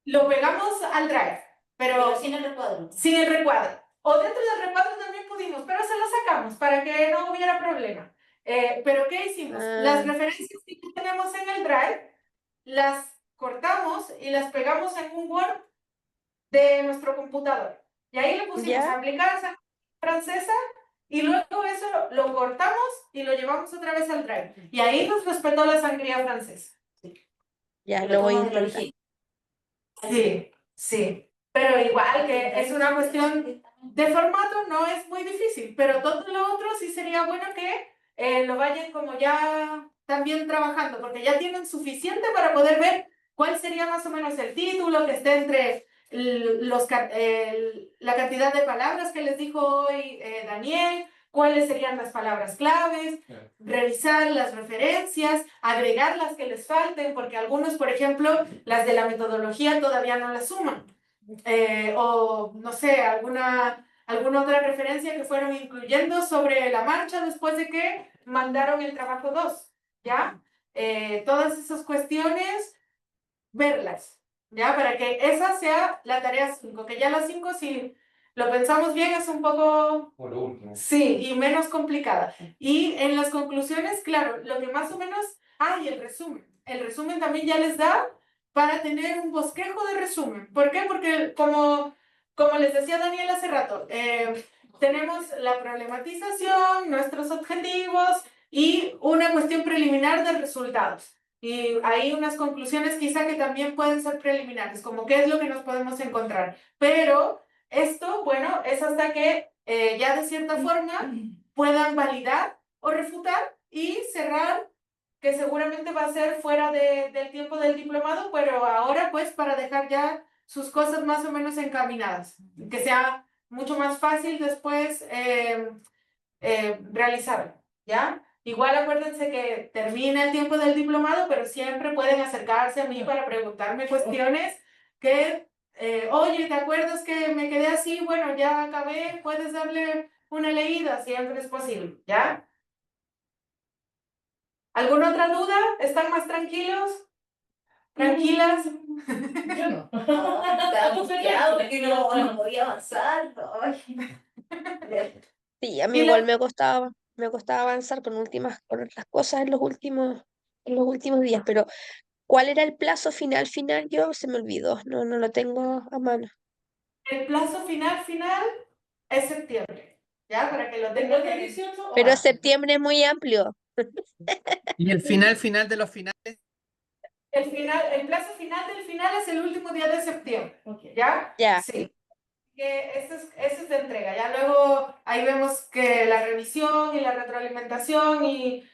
Lo pegamos al Drive, pero Pero sin el recuadro. sin el recuadro. O dentro del recuadro también pudimos, pero se lo sacamos para que no hubiera problema. Pero ¿qué hicimos? Las Ah, referencias que tenemos en el Drive, las cortamos y las pegamos en un Word de nuestro computador. Y ahí le pusimos ¿ya? aplicar esa francesa y luego eso lo cortamos y lo llevamos otra vez al Drive. Y ahí nos respetó la sangría francesa. Ya, Lo lo voy a tomas del intentar. origen. Sí, sí. Pero igual que es una cuestión de formato, no es muy difícil, pero todo lo otro sí sería bueno que lo vayan como ya también trabajando, porque ya tienen suficiente para poder ver cuál sería más o menos el título, que esté entre la cantidad de palabras que les dijo hoy Daniel, cuáles serían las palabras claves, revisar las referencias, agregar las que les falten, porque algunos, por ejemplo, las de la metodología todavía no las suman. O no sé, alguna otra referencia que fueron incluyendo sobre la marcha después de que mandaron el trabajo 2, ¿ya? Todas esas cuestiones, verlas, ¿ya? Para que esa sea la tarea 5, que ya la 5, si lo pensamos bien, es un poco... Por lo último. Sí, y menos complicada. Y en las conclusiones, claro, lo que más o menos... Ah, y el resumen. El resumen también ya les da para tener un bosquejo de resumen. ¿Por qué? Porque como les decía Daniel hace rato, tenemos la problematización, nuestros objetivos y una cuestión preliminar de resultados. Y hay unas conclusiones quizá que también pueden ser preliminares, como qué es lo que nos podemos encontrar. Pero esto, bueno, es hasta que ya de cierta forma puedan validar o refutar y cerrar, que seguramente va a ser fuera del tiempo del diplomado, pero ahora pues para dejar ya sus cosas más o menos encaminadas, que sea mucho más fácil después realizarlo, ¿ya? Igual acuérdense que termina el tiempo del diplomado, pero siempre pueden acercarse a mí para preguntarme cuestiones que, oye, ¿te acuerdas que me quedé así? Bueno, ya acabé, puedes darle una leída, siempre es posible, ¿ya? ¿Alguna otra duda? ¿Están más tranquilos? ¿Tranquilas? Yo no. Estaba angustiado porque no podía avanzar. Ay. Sí, a mí Y igual la, me costaba avanzar con otras cosas en los últimos días, pero ¿cuál era el plazo final? Yo se me olvidó, no lo tengo a mano. el plazo final es septiembre, ¿ya? Para que lo tengan ¿Después del en... 18 o Pero antes? septiembre es muy amplio. Y el final de los finales. El plazo final del final es el último día de septiembre, Ok. ¿ya? Ya, Sí. Que ese es de entrega. Ya luego ahí vemos que la revisión y la retroalimentación y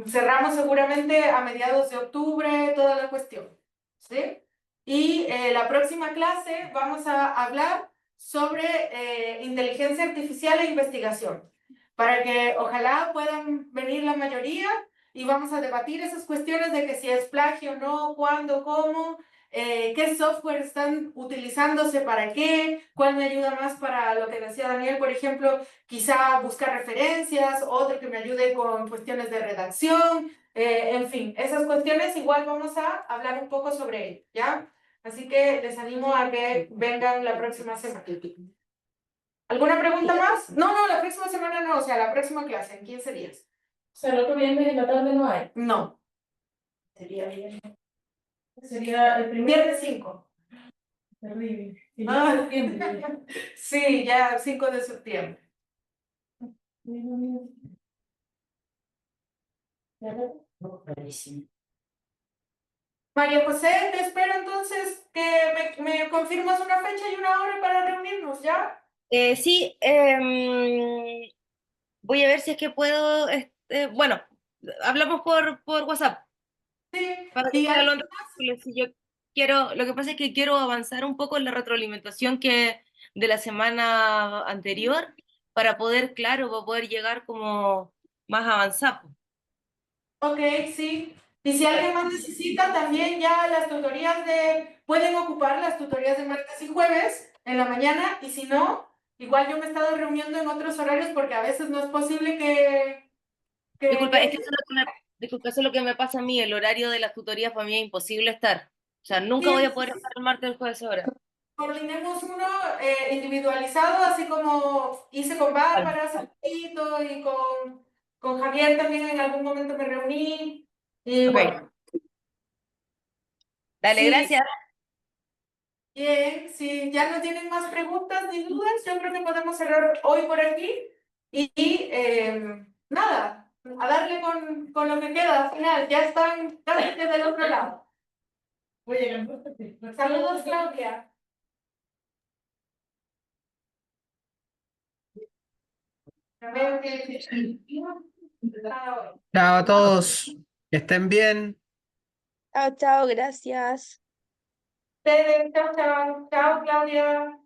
cerramos seguramente a mediados de octubre toda la cuestión, ¿sí? Y la próxima clase vamos a hablar sobre inteligencia artificial e investigación, para que ojalá puedan venir la mayoría y vamos a debatir esas cuestiones de que si es plagio o no, cuándo, cómo, qué software están utilizándose para qué, cuál me ayuda más para lo que decía Daniel, por ejemplo, quizá buscar referencias, otro que me ayude con cuestiones de redacción, en fin, esas cuestiones igual vamos a hablar un poco sobre ello, ¿ya? Así que les animo a que vengan la próxima semana. ¿Alguna pregunta más? No, la próxima semana no, o sea, la próxima clase, en 15 días. O sea, el otro viernes en la tarde no hay. No, Sería bien. Sería el primer viernes 5. terrible. Y Ah. ya septiembre. Sí, ya 5 de septiembre. Ya. Buenísimo. María José, te espero entonces que me confirmas una fecha y una hora para reunirnos, ¿ya? Sí, voy a ver si es que puedo, bueno, hablamos por WhatsApp Sí, para que y sea lo algo antes posible. Si yo quiero, lo que pasa es que quiero avanzar un poco en la retroalimentación que de la semana anterior para poder, claro, para poder llegar como más avanzado. ok, sí. Y si alguien más necesita, también ya las tutorías pueden ocupar las tutorías de martes y jueves en la mañana, y si no, igual yo me he estado reuniendo en otros horarios porque a veces no es posible Disculpa, es que que disculpa, eso es lo que me pasa a mí, el horario de las tutorías para mí es imposible estar. O sea, nunca voy a sí, poder estar el martes o el jueves ahora. coordinemos uno individualizado, así como hice con Bárbara hace poquito y con Javier también en algún momento me reuní. Y Ok, bueno, dale, sí. gracias. Bien, si ya no tienen más preguntas ni dudas, yo creo que podemos cerrar hoy por aquí y nada, a darle con lo que queda al final. Ya están casi que del otro lado. Oye, Saludos, Claudia. Veo que- Chao. Chao a todos. Que estén bien. Chao, chao, gracias. Chao, chao. Chao, Claudia.